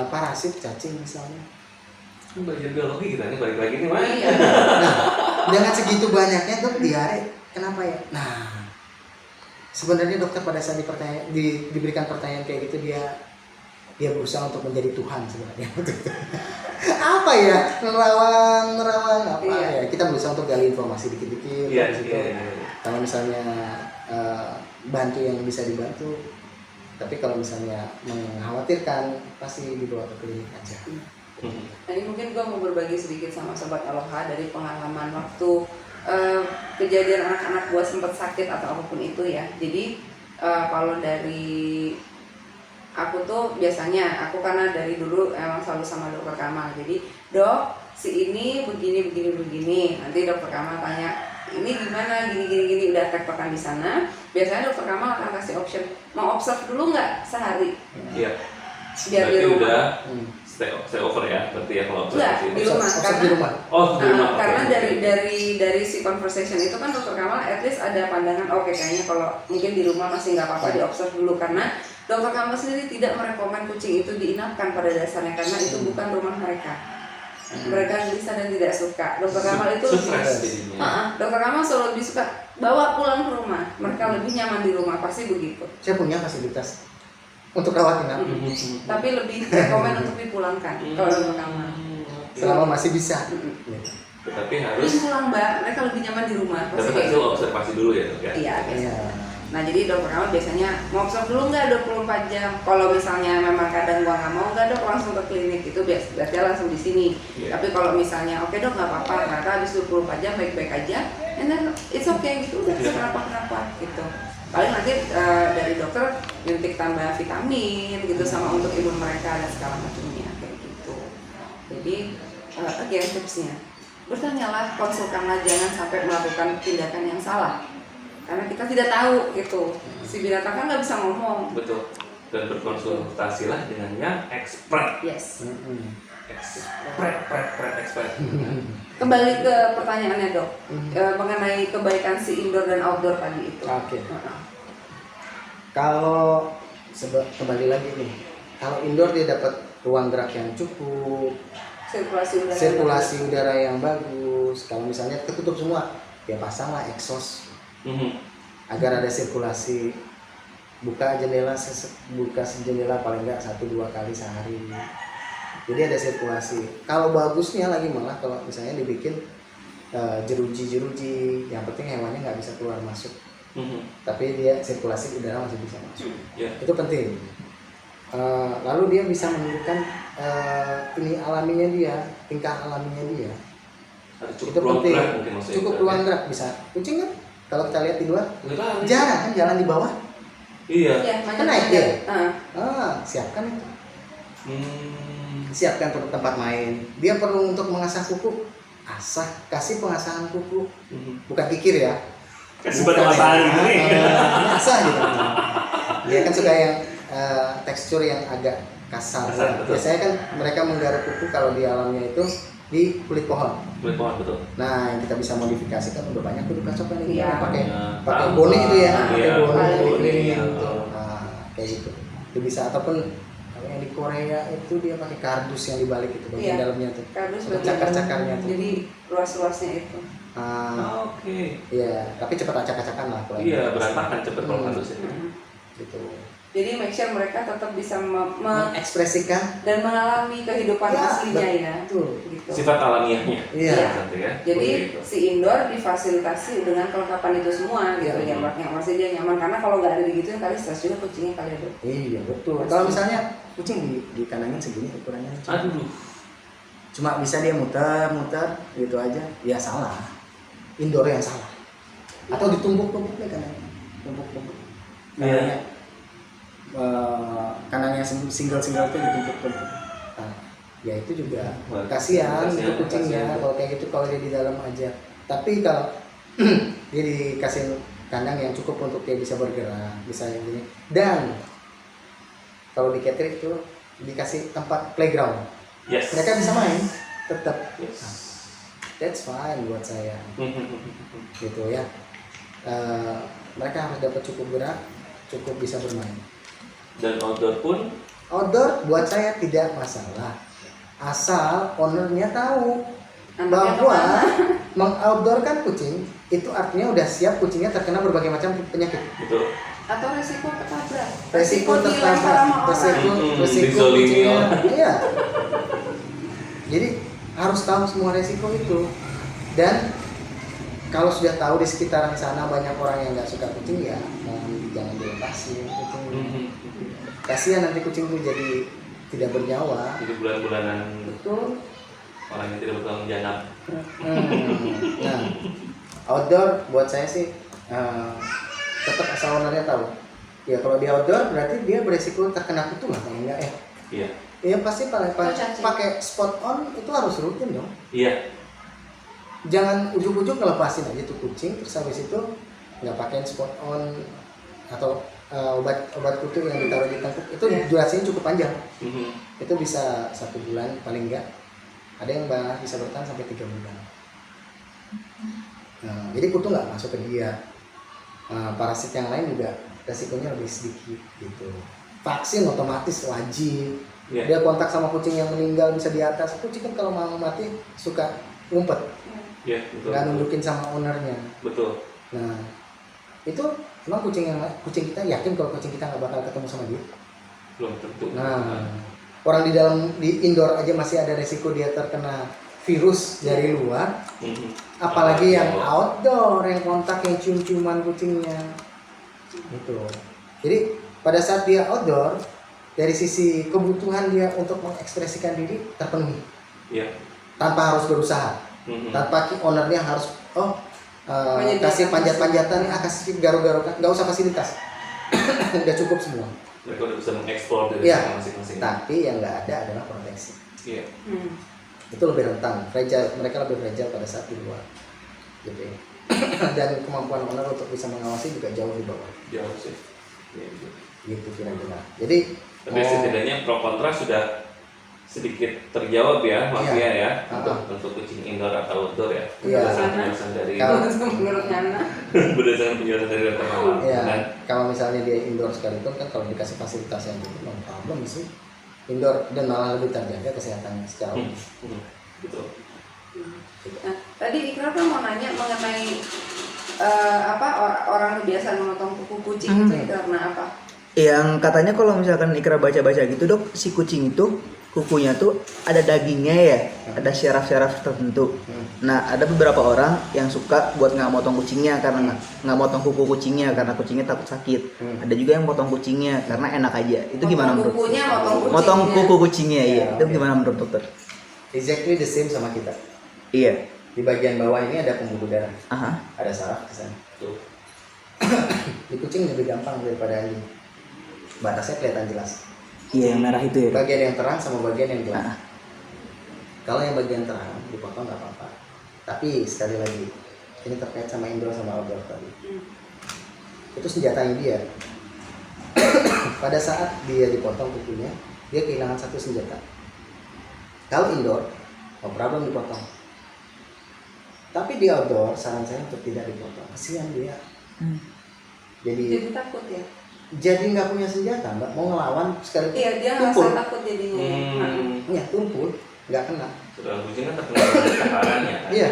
parasit cacing misalnya. Belajar biologi kita nih balik lagi nih Mas. Iya. Nah, dengan segitu banyaknya dok diare, kenapa ya? Nah, sebenarnya dokter pada saat diberikan pertanyaan kayak gitu dia berusaha untuk menjadi Tuhan sebenarnya. Apa ya? Nerawang apa ya? Kita berusaha untuk gali informasi dikit-dikit. Iya. Kalau misalnya bantu yang bisa dibantu, tapi kalau misalnya mengkhawatirkan pasti dibawa ke klinik aja. Nah, ini mungkin gue mau berbagi sedikit sama sobat Aloha dari pengalaman waktu kejadian anak-anak gue sempat sakit atau apapun itu ya. Jadi kalau dari aku tuh biasanya aku karena dari dulu emang selalu sama dokter Kamal. Jadi dok si ini begini. Nanti dokter Kamal tanya ini gimana gini udah tektokan di sana. Biasanya dokter Kamal akan kasih option mau observe dulu nggak sehari. Iya. Biar di rumah. Udah stay over ya berarti ya kalau Enggak, di rumah. Di rumah. Oh, di rumah. Karena dari si conversation itu kan dokter Kamal at least ada pandangan oke, kayaknya kalau mungkin di rumah masih nggak apa-apa di observe dulu karena dokter Kamal sendiri tidak merekomend kucing itu diinapkan pada dasarnya karena itu bukan rumah mereka. Mereka gelisah dan tidak suka. Dokter Kamal itu dokter Kamal selalu lebih suka bawa pulang ke rumah. Mereka lebih nyaman di rumah, pasti begitu. Saya punya fasilitas untuk rawat inap. Tapi lebih rekomend untuk dipulangkan kalau dokter Kamal. Selama masih bisa. Tetapi Terus harus pulang mbak, mereka lebih nyaman di rumah. Pasti dapat kayak hasil gitu. observasi dulu ya dok ya. Iya, biasa. Iya. Nah jadi dokter Kamal biasanya mau observe dulu nggak 24 jam. Kalau misalnya memang kadang gua nggak mau nggak dok langsung ke klinik itu berarti langsung di sini. Iya. Tapi kalau misalnya oke dok nggak apa-apa, ternyata habis 24 jam baik-baik aja, and then it's okay gitu, udah kenapa gitu. Paling nanti dari dokter nyuntik tambah vitamin gitu sama untuk imun mereka dan segala macamnya kayak gitu. Jadi again tipsnya bertanyalah, konsulkanlah, jangan sampai melakukan tindakan yang salah. Karena kita tidak tahu gitu. Si binatang kan nggak bisa ngomong. Betul. Dan berkonsultasilah dengan yang expert. Yes. Expert. Mm-hmm. Kembali ke pertanyaannya dok, mengenai kebaikan si indoor dan outdoor tadi itu. Oke. Kalau kembali lagi nih, kalau indoor dia dapat ruang gerak yang cukup, sirkulasi udara yang bagus. Kalau misalnya tertutup semua, ya pasanglah exhaust agar ada sirkulasi. Buka jendela paling nggak 1-2 kali sehari. Jadi ada sirkulasi. Kalau bagusnya lagi malah kalau misalnya dibikin jeruji, yang penting hewannya nggak bisa keluar masuk. Tapi dia sirkulasi udara masih bisa masuk. Itu penting. Lalu dia bisa menunjukkan ini alaminya dia, tingkah alaminya dia. Itu penting. Cukup ruang gerak bisa. Kucing kan kalau kita lihat di luar, jarang kan jalan di bawah. Iya. Kan naik dia. Siapkan itu. Siapkan tempat main. Dia perlu untuk mengasah kuku, kasih pengasahan kuku, bukan kikir ya. Kasih pengasahan gitu nih. Asah gitu. Dia kan suka yang tekstur yang agak kasar. Biasanya kan mereka menggaruk kuku kalau di alamnya itu di kulit pohon. Kulit pohon, betul. Nah, yang kita bisa modifikasi kan udah banyak tuh di pasokan ini pakai Rambut. bone itu ya, pakai bone Bone. kayak gitu. Itu bisa, ataupun kalau yang di Korea itu dia pakai kardus yang dibalik itu bagian dalamnya tuh. Kardus cakar-cakarnya tuh. Jadi luas-luasnya itu. Oke. Iya, tapi cepat acak-acakan lah kalau. Iya, berantakan cepet kalau kardus itu. Gitu. Jadi make sure mereka tetap bisa mengekspresikan dan mengalami kehidupan aslinya ya. Betul. Gitu. Sifat alamiahnya. Iya. Ya. Jadi si indoor difasilitasi dengan kelengkapan itu semua gitu yang pasti dia nyaman, karena kalau nggak ada digituin kali stres juga kucingnya kali itu. Iya betul. Kalau misalnya kucing di kandangin segini ukurannya. Aduh. Cuma bisa dia muter gitu aja, ya salah. Indoor yang salah. Atau ditumpuk-tumpuk nih kandangnya. Tumpuk-tumpuk. Kandangnya kandangnya single itu ditumpuk-tumpuk. Nah, ya itu juga kasihan untuk kucingnya kalau kayak gitu, kalau dia di dalam aja. Tapi kalau dia dikasih kandang yang cukup untuk dia bisa bergerak, bisa yang gini. Dan kalau di catering itu dikasih tempat playground. Yes. Mereka bisa main tetap. Yes. That's fine buat saya. Gitu ya. Mereka harus dapat cukup gerak, cukup bisa bermain. Dan outdoor pun? Outdoor buat saya tidak masalah, asal ownernya tahu bahwa mengoutdoorkan kucing itu artinya udah siap kucingnya terkena berbagai macam penyakit. Betul. Atau resiko ketabrak. Resiko tertabrak. Resiko kucingnya. Iya. Jadi harus tahu semua resiko itu. Dan kalau sudah tahu di sekitaran sana banyak orang yang nggak suka kucing, ya jangan dilepasin kucing. Kasihan nanti kucing itu jadi tidak bernyawa. Jadi bulan-bulanan. Betul. Orang yang tidak bertanggung jawab. Nah, outdoor buat saya sih tetap asal ownernya tahu. Ya kalau di outdoor berarti dia beresiko terkena kutu lah, kalau enggak ya. Iya. Iya pasti pakai spot on itu harus rutin dong. Iya. Jangan ujuk-ujuk ngelepasin aja tuh kucing, terus habis itu nggak pakai spot on atau obat kutu yang ditaruh di tengkuk itu durasinya cukup panjang. Itu bisa 1 bulan paling enggak. Ada yang bisa bertahan sampai 3 bulan. Nah, jadi kutu nggak masuk ke dia. Parasit yang lain juga resikonya lebih sedikit gitu. Vaksin otomatis wajib. Dia kontak sama kucing yang meninggal bisa di atas. Kucing kan kalau mau mati suka ngumpet. Iya, betul. Nggak nunjukin sama ownernya. Betul. Nah, itu emang kucing kita yakin kalau kucing kita nggak bakal ketemu sama dia? Belum tentu. Nah, orang di indoor aja masih ada resiko dia terkena virus dari luar, apalagi yang outdoor yang kontak, yang cium-ciuman kucingnya gitu. Jadi pada saat dia outdoor, dari sisi kebutuhan dia untuk mengekspresikan diri terpenuhi. Tanpa harus berusaha, tanpa ownernya harus kasih panjat-panjatan, kasih garuk-garukan, nggak usah fasilitas. Udah cukup semua. Mereka udah bisa mengeksplor dari masing-masing. Tapi yang nggak ada adalah proteksi. Iya. itu lebih rentan, fragile, mereka lebih fragile pada saat di luar gitu ya. Dan kemampuan owner untuk bisa mengawasi juga jauh di bawah. Jauh sih. Ya, Gitu kira-kira. Jadi tapi setidaknya pro kontra sudah sedikit terjawab ya, mafia ya, untuk kucing indoor atau outdoor ya. Iya. Penjelasan dari menurut Nana. berdasarkan penjelasan dari dokter Mama. Iya. Kan? Kalau misalnya dia indoor sekalipun kan kalau dikasih fasilitas yang cukup no problem sih. Indoor dan malah lebih terjaga kesehatannya secara umum. Betul. Nah, tadi Ikrar kan mau nanya mengenai orang kebiasaan memotong kuku kucing itu karena apa? Yang katanya kalau misalkan Ikra baca-baca gitu dok, si kucing itu kukunya tuh ada dagingnya ya, ada syaraf-syaraf tertentu. Nah ada beberapa orang yang suka buat nggak motong kucingnya karena nggak motong kuku kucingnya karena kucingnya takut sakit. Ada juga yang motong kucingnya karena enak aja. Itu gimana menurut? Kukunya, motong kuku kucingnya iya. Itu gimana menurut dokter? Exactly the same sama kita. Iya. Di bagian bawah ini ada pembuluh darah. Aha. Ada saraf di sana. Di kucing lebih gampang daripada anjing. Batasnya kelihatan jelas. Iya yang merah itu ya. Bagian yang terang sama bagian yang gelap. Kalau yang bagian terang dipotong nggak apa-apa. Tapi sekali lagi ini terkait sama indoor sama outdoor tadi. Itu senjatanya dia. Pada saat dia dipotong kukunya, dia kehilangan satu senjata. Kalau indoor, no problem dipotong. Tapi di outdoor, saran saya untuk tidak dipotong. Kasihan dia. Jadi takut ya? Jadi nggak punya senjata, mbak. Mau ngelawan sekali. Iya, dia ngerasa takut jadinya. Iya, tumpul, nggak kena. Sudah kucing kan terkena dengan cakarannya. Kan? Iya.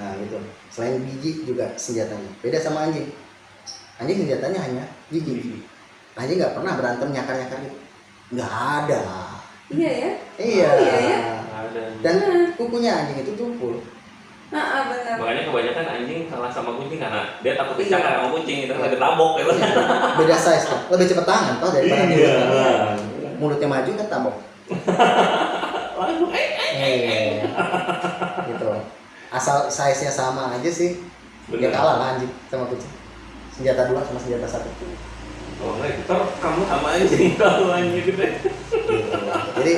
Nah gitu. Selain gigi juga senjatanya. Beda sama anjing. Anjing senjatanya hanya gigi. Anjing nggak pernah berantem nyakar-nyakar gitu. Nggak ada. Iya ya? Iya. Oh, iya ya? Ada. Dan kukunya anjing itu tumpul. Benar. Makanya kebanyakan anjing kalah sama kucing karena dia takut dicakar sama kucing itu lagi tabok gitu. Beda size kan. Lebih cepet tangan toh daripada dia. Mulutnya maju kan tabok. Gitu. Asal size-nya sama aja sih. Dia kalah lah anjing sama kucing. Senjata 2 sama senjata 1. Oh, itu kamu sama anjing kalau anjing gitu. Jadi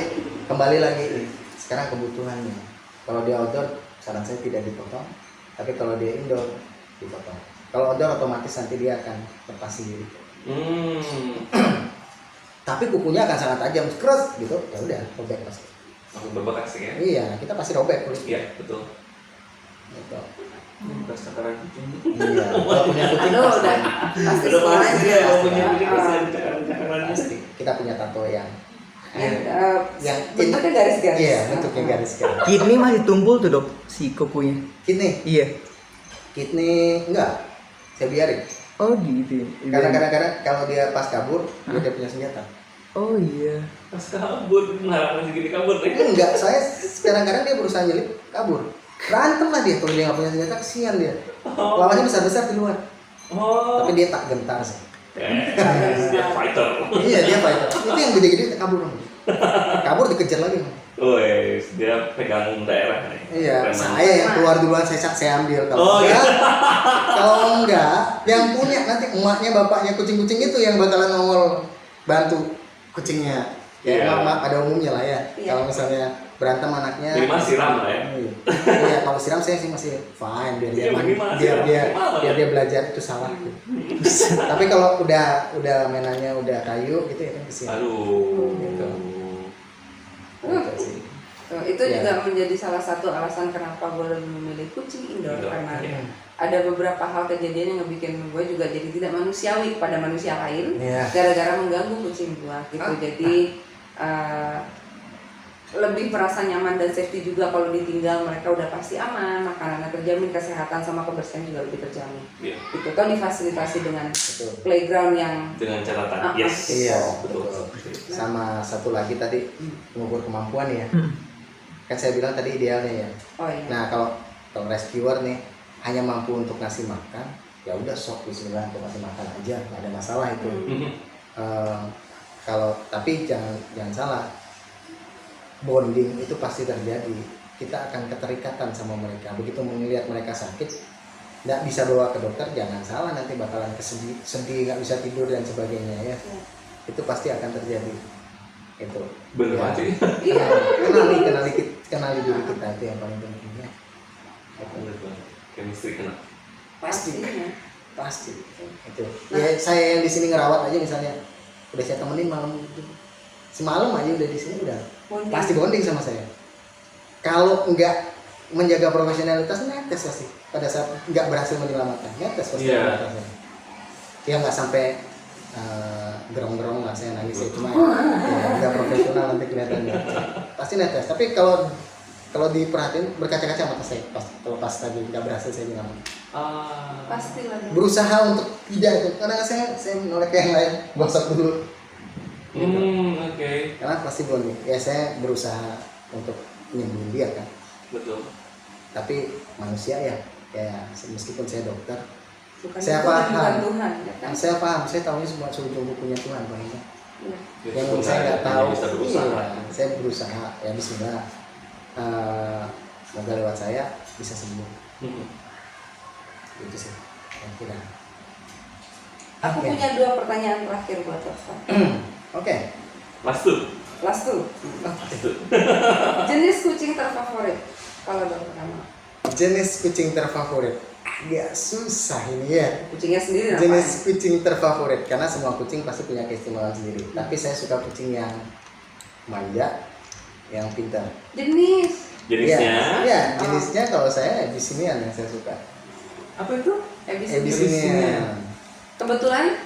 kembali lagi sekarang kebutuhannya. Kalau di outdoor saran saya tidak dipotong, tapi kalau dia indoor dipotong. Kalau outdoor otomatis nanti dia akan lepas sendiri. Tapi kukunya akan sangat tajam, keras gitu. Ya udah, robek pasti. Langsung berbekas ya? Iya, kita pasti robek kulit. Iya, betul. Gitu. Bekas cakaran kucing. Iya, kalau punya kucing Aduh, pasti. udah pasti Udah semuanya pasti ya, kalau punya kucing pasti ada cakaran-cakarannya. Pasti. Kita punya tato yang bentuknya garis-garis. Iya, bentuknya garis-garis. Kidney masih tumpul tuh dok, si kukunya. Kidney, Iya. kidney enggak. Saya biarin. Oh gitu. Karena kadang-kadang kalau dia pas kabur, dia punya senjata. Oh iya. Pas kabur, mengharapkan segini kabur deh. Enggak, saya kadang-kadang dia berusaha nyelip, kabur. Berantem lah dia kalau dia nggak punya senjata, kesian dia. Lawannya besar-besar di luar. Oh. Tapi dia tak gentar sih. Dia fighter. Iya, dia fighter. Itu yang gede-gede kabur. Kabur dikejar lagi. Wes, dia pegang daerah. Iya, Preman. saya yang keluar duluan saya ambil Oh, iya. Kalau enggak, yang punya nanti emaknya, bapaknya kucing-kucing itu yang bakalan nongol bantu kucingnya. Ya, Iya. emak pada umumnya lah ya. Iya. Kalau misalnya berantem anaknya. Minimal siram lah ya. Iya, kalau siram saya sih masih fine biar dia Iya, minimal biar siram. dia Minimal biar ya. dia belajar itu salah. Tapi kalau udah mainannya udah kayu gitu ya kan kesian. Aduh. Gitu. Gitu sih. Itu Ya. juga menjadi salah satu alasan kenapa gue lebih memilih kucing indoor Indoor, karena iya. ada beberapa hal kejadian yang ngebikin gue juga jadi tidak manusiawi kepada manusia lain Iya. gara-gara mengganggu kucing gue gitu. Jadi lebih merasa nyaman dan safety juga kalau ditinggal, mereka udah pasti aman, makanannya terjamin, kesehatan sama kebersihan juga lebih terjamin. Iya. Itu kan difasilitasi dengan Betul. playground yang Dengan catatan. Yes. Iya, betul. Sama satu lagi tadi mengukur kemampuan ya. Kan saya bilang tadi idealnya ya. oh iya. Nah, kalau rescuer nih hanya mampu untuk ngasih makan, ya udah sok bismillah untuk ngasih makan aja, nggak ada masalah itu. Kalau tapi jangan salah, bonding itu pasti terjadi. Kita akan keterikatan sama mereka. Begitu melihat mereka sakit, nggak bisa bawa ke dokter, jangan salah nanti bakalan sedih, nggak bisa tidur dan sebagainya ya. Itu pasti akan terjadi. Itu. Bener Ya. banget sih. Iya. kenali diri kita itu yang paling pentingnya. Bener banget. Chemistry kena. Pastinya. Pasti itu. Ya saya yang di sini ngerawat aja misalnya, udah saya temenin malam itu, semalam aja udah di sini udah Bonding. pasti bonding sama saya. Kalau enggak menjaga profesionalitas netes pasti pada saat enggak berhasil menyelamatkan netes pasti. Iya. Ya nggak sampai gerong-gerong lah saya nangis ya, cuma ya, nggak profesional nanti kelihatannya pasti netes. Tapi kalau diperhatiin berkaca-kaca mata saya kalau pas tadi nggak berhasil saya nyelamat. Pastilah. Berusaha untuk tidak itu karena saya menolak ke yang lain gosok dulu. Oke. Karena pasti bonding. Ya saya berusaha untuk menyembuhin dia kan. Betul. Tapi manusia ya meskipun saya dokter, Bukan saya itu dan paham. bukan Tuhan, ya kan? saya paham, saya tahunya semua sungguh punya Tuhan banyak. Iya. Yang saya nggak tahu, Bisa berusaha. iya, saya berusaha ya Bismillah. Semoga lewat saya bisa sembuh. Itu sih. Kira. Aku Oke. punya 2 pertanyaan terakhir buat dokter. Oke. Last two. Jenis kucing terfavorit kalau dokter kamu? Jenis kucing terfavorit. Agak susah ini ya. Kucingnya sendiri Jenis namanya? kucing terfavorit karena semua kucing pasti punya keistimewaan sendiri. Tapi saya suka kucing yang manja, yang pintar. Jenisnya. Ya, jenisnya kalau saya Abyssinian yang saya suka. Apa itu? Abyssinian. Kebetulan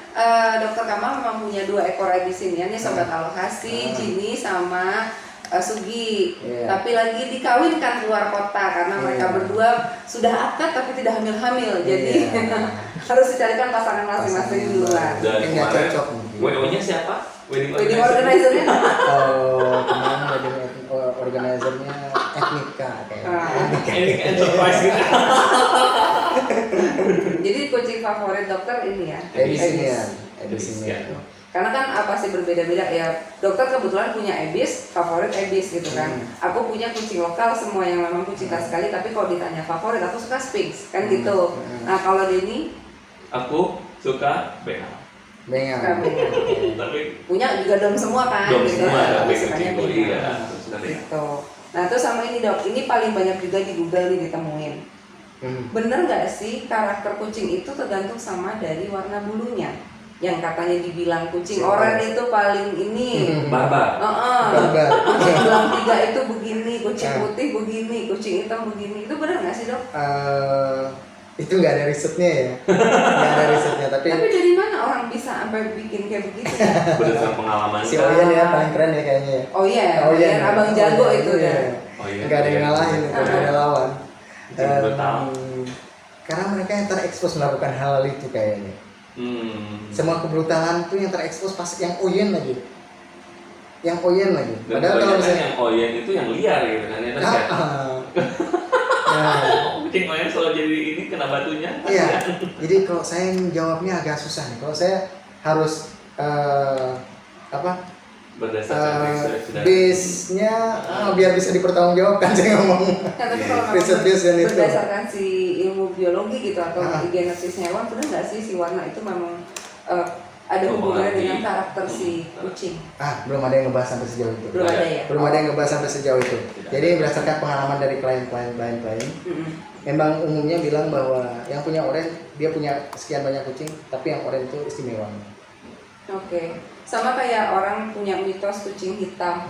dokter Kamal memang punya 2 ekor Abyssinian, ini sobat alokasi, Jini sama Sugi. Iya. Tapi lagi dikawinkan keluar kota karena mereka berdua sudah akad tapi tidak hamil-hamil. Jadi Iya. harus dicarikan pasangan masing-masing di luar. Dan Mungkin nggak kemarin cocok mungkin. WO-nya siapa? Wedding Wedding organizer. organizer-nya Kemarin wedding organizernya Etnika kayaknya. Ini enterprise gitu. Jadi kucing favorit dokter ini ya. Abyssinian. Karena kan pasti berbeda-beda ya. Dokter kebetulan punya Abyss, favorit Abyss gitu kan. Aku punya kucing lokal semua yang memang kucinta sekali, tapi kalau ditanya favorit aku suka Sphinx kan gitu. Nah, kalau Denny Aku suka Bengal. Bengal. Tapi punya juga dom semua kan dom gitu. semua ada Tapi kucing sukanya kucing. Bengal. Iya, suka Bengal. Gitu. Nah, terus sama ini dok, ini paling banyak juga di Google nih ditemuin. Bener nggak sih karakter kucing itu tergantung sama dari warna bulunya? Yang katanya dibilang kucing oranye itu paling ini. Barbar. Barbar. Kucing belang 3 itu begini, kucing putih begini, kucing hitam begini. Itu benar nggak sih dok? Itu nggak ada risetnya ya. Nggak ada risetnya tapi dari mana orang bisa sampai bikin kayak begitu? Berdasarkan pengalaman. si Oyen ya paling keren ya kayaknya ya. Oh iya, Oyen, yang abang jago itu iya. ya. Oh iya. Nggak ada yang ngalahin itu, nggak ada lawan. Kucing brutal. Karena mereka yang terekspos melakukan hal itu kayaknya. Semua kebrutalan tuh yang terekspos pas yang Oyen lagi. Yang Oyen lagi. Dan Padahal kalau misalnya yang Oyen itu yang liar gitu kan ya. Kucing Oyen selalu jadi ini kena batunya. Iya. Jadi kalau saya jawabnya agak susah nih. Kalau saya harus Berdasarkan research dan base-nya biar bisa dipertanggungjawabkan saya ngomong. Nah, tapi kalau Riset-riset memang itu. berdasarkan si ilmu biologi gitu atau genesis hewan, benar nggak sih si warna itu memang ada hubungannya dengan karakter si kucing? Belum ada yang ngebahas sampai sejauh itu. Belum ada ya? Belum ada yang ngebahas sampai sejauh itu. Jadi berdasarkan pengalaman dari klien-klien, memang umumnya bilang bahwa yang punya orange dia punya sekian banyak kucing, tapi yang orange itu istimewa. Oke. Sama kayak orang punya mitos kucing hitam.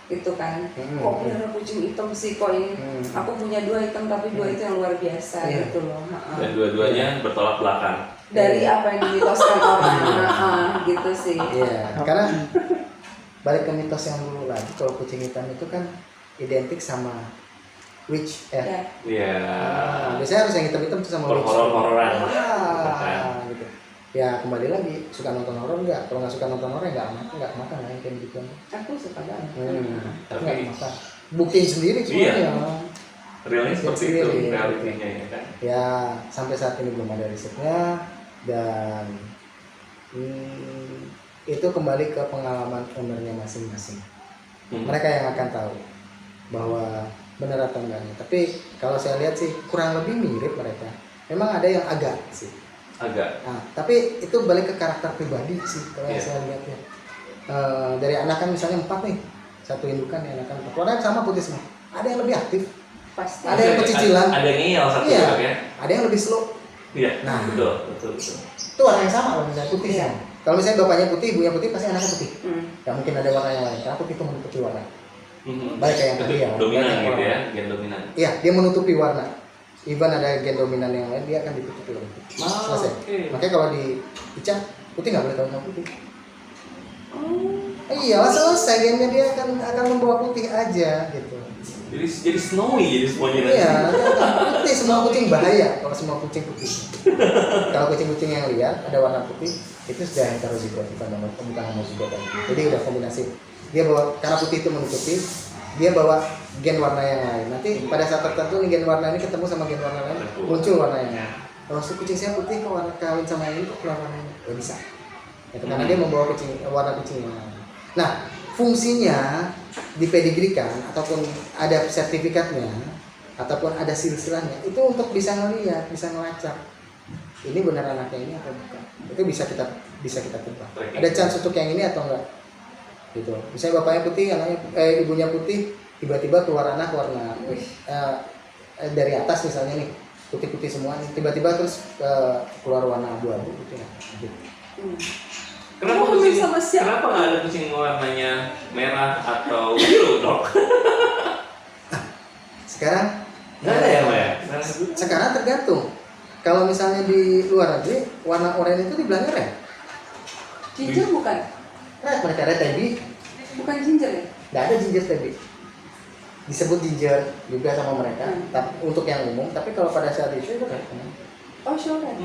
Itu kan. Kok punya kucing hitam sih kok ini? Aku punya 2 hitam tapi 2 itu yang luar biasa gitu loh. dan dua-duanya bertolak belakang. Dari apa yang dimitoskan orang. Gitu sih. Iya, karena balik ke mitos yang dulu lagi, kalau kucing hitam itu kan identik sama witch ya. Iya. Biasanya harus yang hitam-hitam tuh sama witch. Horor-hororan. Gitu. Ya kembali lagi, suka nonton horor nggak? Kalau nggak suka nonton horor nggak makan lah yang kayak gitu. Aku suka banget. Tapi nggak makan. Buktiin sendiri semuanya. Realnya seperti itu realitinya ya kan. Ya sampai saat ini belum ada risetnya dan itu kembali ke pengalaman ownernya masing-masing. Mereka yang akan tahu bahwa benar atau enggaknya. Tapi kalau saya lihat sih kurang lebih mirip mereka. Memang ada yang agak sih. Agak. Nah, tapi itu balik ke karakter pribadi sih kalau yang saya lihat ya. dari anakan misalnya 4 nih, satu indukan ya anakan 4, warnanya sama putih semua. Ada yang lebih aktif, Pasti. ada yang pecicilan, Ada yang ngeyel satu iya, ya. ada yang lebih slow. Iya. Nah. betul. Itu warna yang sama kalau misalnya putih Iya. ya. Kalau misalnya bapaknya putih, ibunya putih, pasti anaknya putih. Hmm. Gak mungkin ada warna yang lain. Karena putih itu menutupi warna. Mhm. Baik kayak yang Itu tadi ya. dominan Banyak gitu warna. ya, gen dominan. Iya, dia menutupi warna. Even ada gen dominan yang lain, dia akan ditutupi oleh putih. Selesai. Oke. Makanya kalau di Ica, putih nggak boleh kawin sama putih. Oh. Iya, selesai gennya dia akan membawa putih aja gitu. Jadi snowy jadi semuanya nanti. Iya, nanti akan putih, semua kucing bahaya kalau semua kucing putih. Kalau kucing-kucing yang liar ada warna putih, itu sudah heterozigot, bukan homozigot. Jadi udah kombinasi. Dia bawa, karena putih itu menutupi, dia bawa gen warna yang lain. Nanti pada saat tertentu nih gen warna ini ketemu sama gen warna lain, muncul warna yang lain. Kalau si kucing saya putih kok warna kawin sama ini kok keluar warnanya? Ya bisa. Itu karena dia membawa warna kucing yang lain. Nah, fungsinya dipedigree-kan ataupun ada sertifikatnya ataupun ada silsilahnya itu untuk bisa ngelihat, bisa ngelacak ini benar anaknya ini atau bukan. Itu bisa kita tebak. Ada chance untuk yang ini atau enggak. Gitu. Misalnya bapaknya putih, ibunya putih, tiba-tiba keluar anak warna dari atas misalnya nih putih-putih semua nih, tiba-tiba terus keluar warna abu-abu gitu ya. Gitu. Kenapa Kamu kucing? sama siapa? Kenapa nggak ada kucing warnanya merah atau biru dok? Sekarang Nggak ada ya Mbak ya? sekarang tergantung. Kalau misalnya di luar negeri warna oranye itu dibilangnya red. Ginger bukan? Red mereka red tabby. Bukan ginger ya? Nggak ada ginger tabby. Disebut ginger juga sama mereka. Tapi untuk yang umum. Tapi kalau pada saat itu red. Oh, red.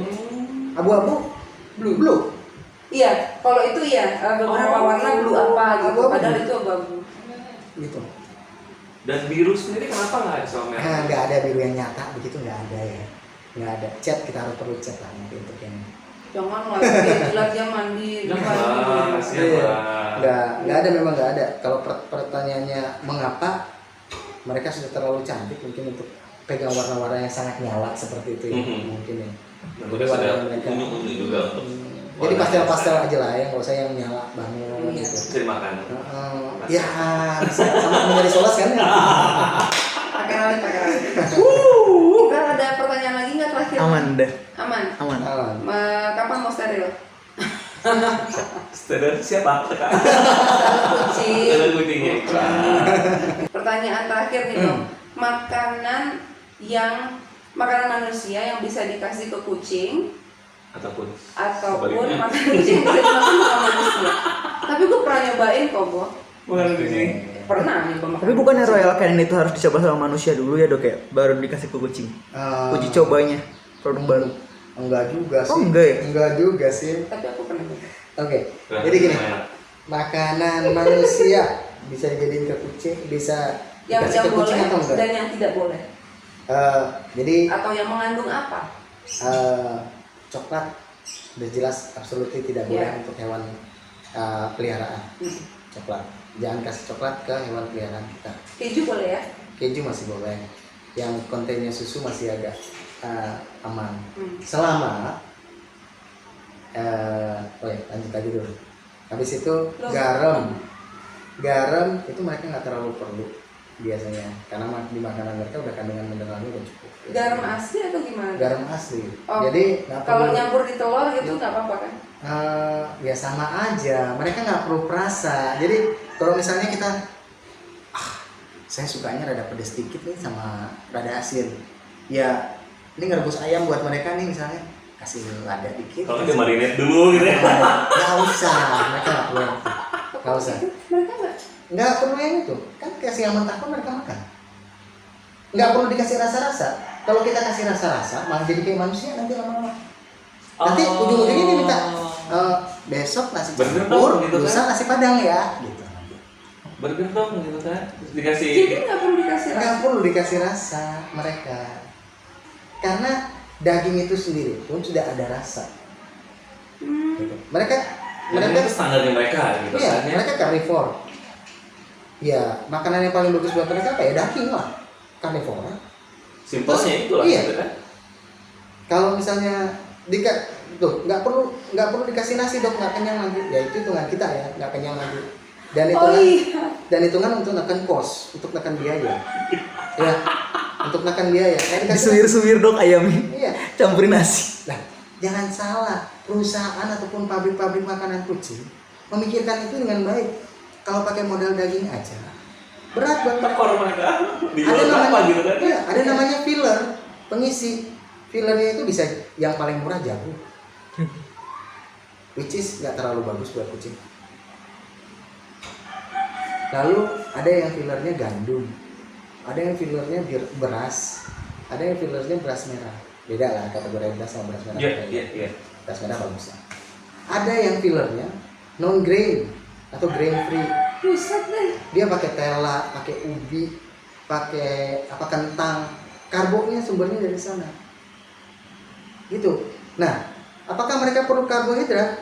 Abu-abu, blue. Iya, kalau itu iya, beberapa warna blue apa gitu, Abu-abu. padahal itu abu-abu. Gitu. Dan biru sendiri kenapa nggak ada sama merah? Nggak ada biru yang nyata begitu, nggak ada ya. Nggak ada. Cat kita harus perlu cat lah nanti untuk yang. Jangan lah, dia jelas dia mandi. Jangan, kasihan Mbak. Nggak ada, memang nggak ada. Kalau pertanyaannya mengapa mereka sudah terlalu cantik mungkin untuk pegang warna-warna yang sangat nyala seperti itu ya, mungkin ya. Dan mereka sudah unyu-unyu juga untuk Jadi pastel-pastel aja lah ya, nggak usah yang nyala banget Iya. gitu. bisa dimakan. Ya, sama mencari solas kan ya. Pakai alit. Kita ada pertanyaan lagi nggak terakhir? Aman dah. Aman. Aman. Kapan mau steril? Steril siapa? Kucing. Steril kucingnya. Pertanyaan terakhir nih dong. Makanan manusia yang bisa dikasih ke kucing Ataupun ataupun makanan kucing yang bisa dimakan sama manusia. Tapi gue pernah nyobain kok, Bo. bukan kucing. Pernah nih gue makan. Tapi bukannya Royal Canin itu harus dicoba sama manusia dulu ya dok ya, baru dikasih ke kucing. Uji cobanya produk baru. Enggak juga sih. Oh, enggak ya? Enggak juga sih. Tapi aku pernah nyoba. Oke. Jadi gini, makanan manusia bisa dijadiin ke kucing, bisa Yang dikasih ke boleh kucing atau enggak? dan yang tidak boleh. Jadi Atau yang mengandung apa? coklat udah jelas absolutely tidak boleh Iya. untuk hewan peliharaan. Coklat, jangan kasih coklat ke hewan peliharaan kita. Keju boleh ya? Keju masih boleh, yang kontennya susu masih agak aman. Selama lanjut lagi dulu. Habis itu garam itu mereka nggak terlalu perlu biasanya, karena di makanan mereka udah kandungan mineralnya udah cukup. Garam asli atau gimana? Garam asli. Oh, Jadi nggak kalau perlu. nyampur di telur gitu nggak apa-apa kan? Ya sama aja, mereka nggak perlu perasa. Jadi kalau misalnya kita, saya sukanya rada pedas sedikit nih sama rada asin. Ya, ini ngerebus ayam buat mereka nih misalnya, kasih lada dikit. Kalau kita marinate dulu gitu ya. Nggak usah, mereka nggak perlu. Nggak usah. Mereka Nggak perlu yang itu. Kan kasih yang mentah pun mereka makan. Nggak perlu dikasih rasa-rasa. Kalau kita kasih rasa-rasa, malah jadi kayak manusia nanti lama-lama. Nanti ujung-ujungnya dia minta besok nasi Burger campur, dong, gitu lusa kan? nasi padang ya, gitu. Burger dong gitu kan. Terus dikasih jadi nggak perlu dikasih rasa. Nggak perlu dikasih rasa mereka, karena daging itu sendiri pun sudah ada rasa. Gitu. Mereka itu standarnya mereka gitu iya, kan ya. mereka carnivore. Ya, makanan yang paling bagus buat mereka apa ya? Daging lah, carnivore. Simpelnya itu lah Iya. gitu kan. Kalau misalnya tuh nggak perlu dikasih nasi dok, nggak kenyang lagi. Ya itu hitungan kita ya, nggak kenyang lagi. Dan hitungan untuk nekan kos, untuk nekan biaya. Ya, untuk nekan biaya. Disuwir-suwir dok ayamnya. Iya. Campurin nasi. Nah, jangan salah, perusahaan ataupun pabrik-pabrik makanan kucing memikirkan itu dengan baik. Kalau pakai modal daging aja, berat buat mereka. Ada namanya filler, pengisi. Fillernya itu bisa yang paling murah jagung, which is nggak terlalu bagus buat kucing. Lalu ada yang fillernya gandum, ada yang fillernya beras, ada yang fillernya beras merah. Beda lah kategori beras sama beras merah. Iya. Beras merah bagus lah. Ada yang fillernya non grain atau grain free. Buset deh. Dia pakai tela, pakai ubi, pakai kentang. Karbonya sumbernya dari sana. Gitu. Nah, apakah mereka perlu karbohidrat?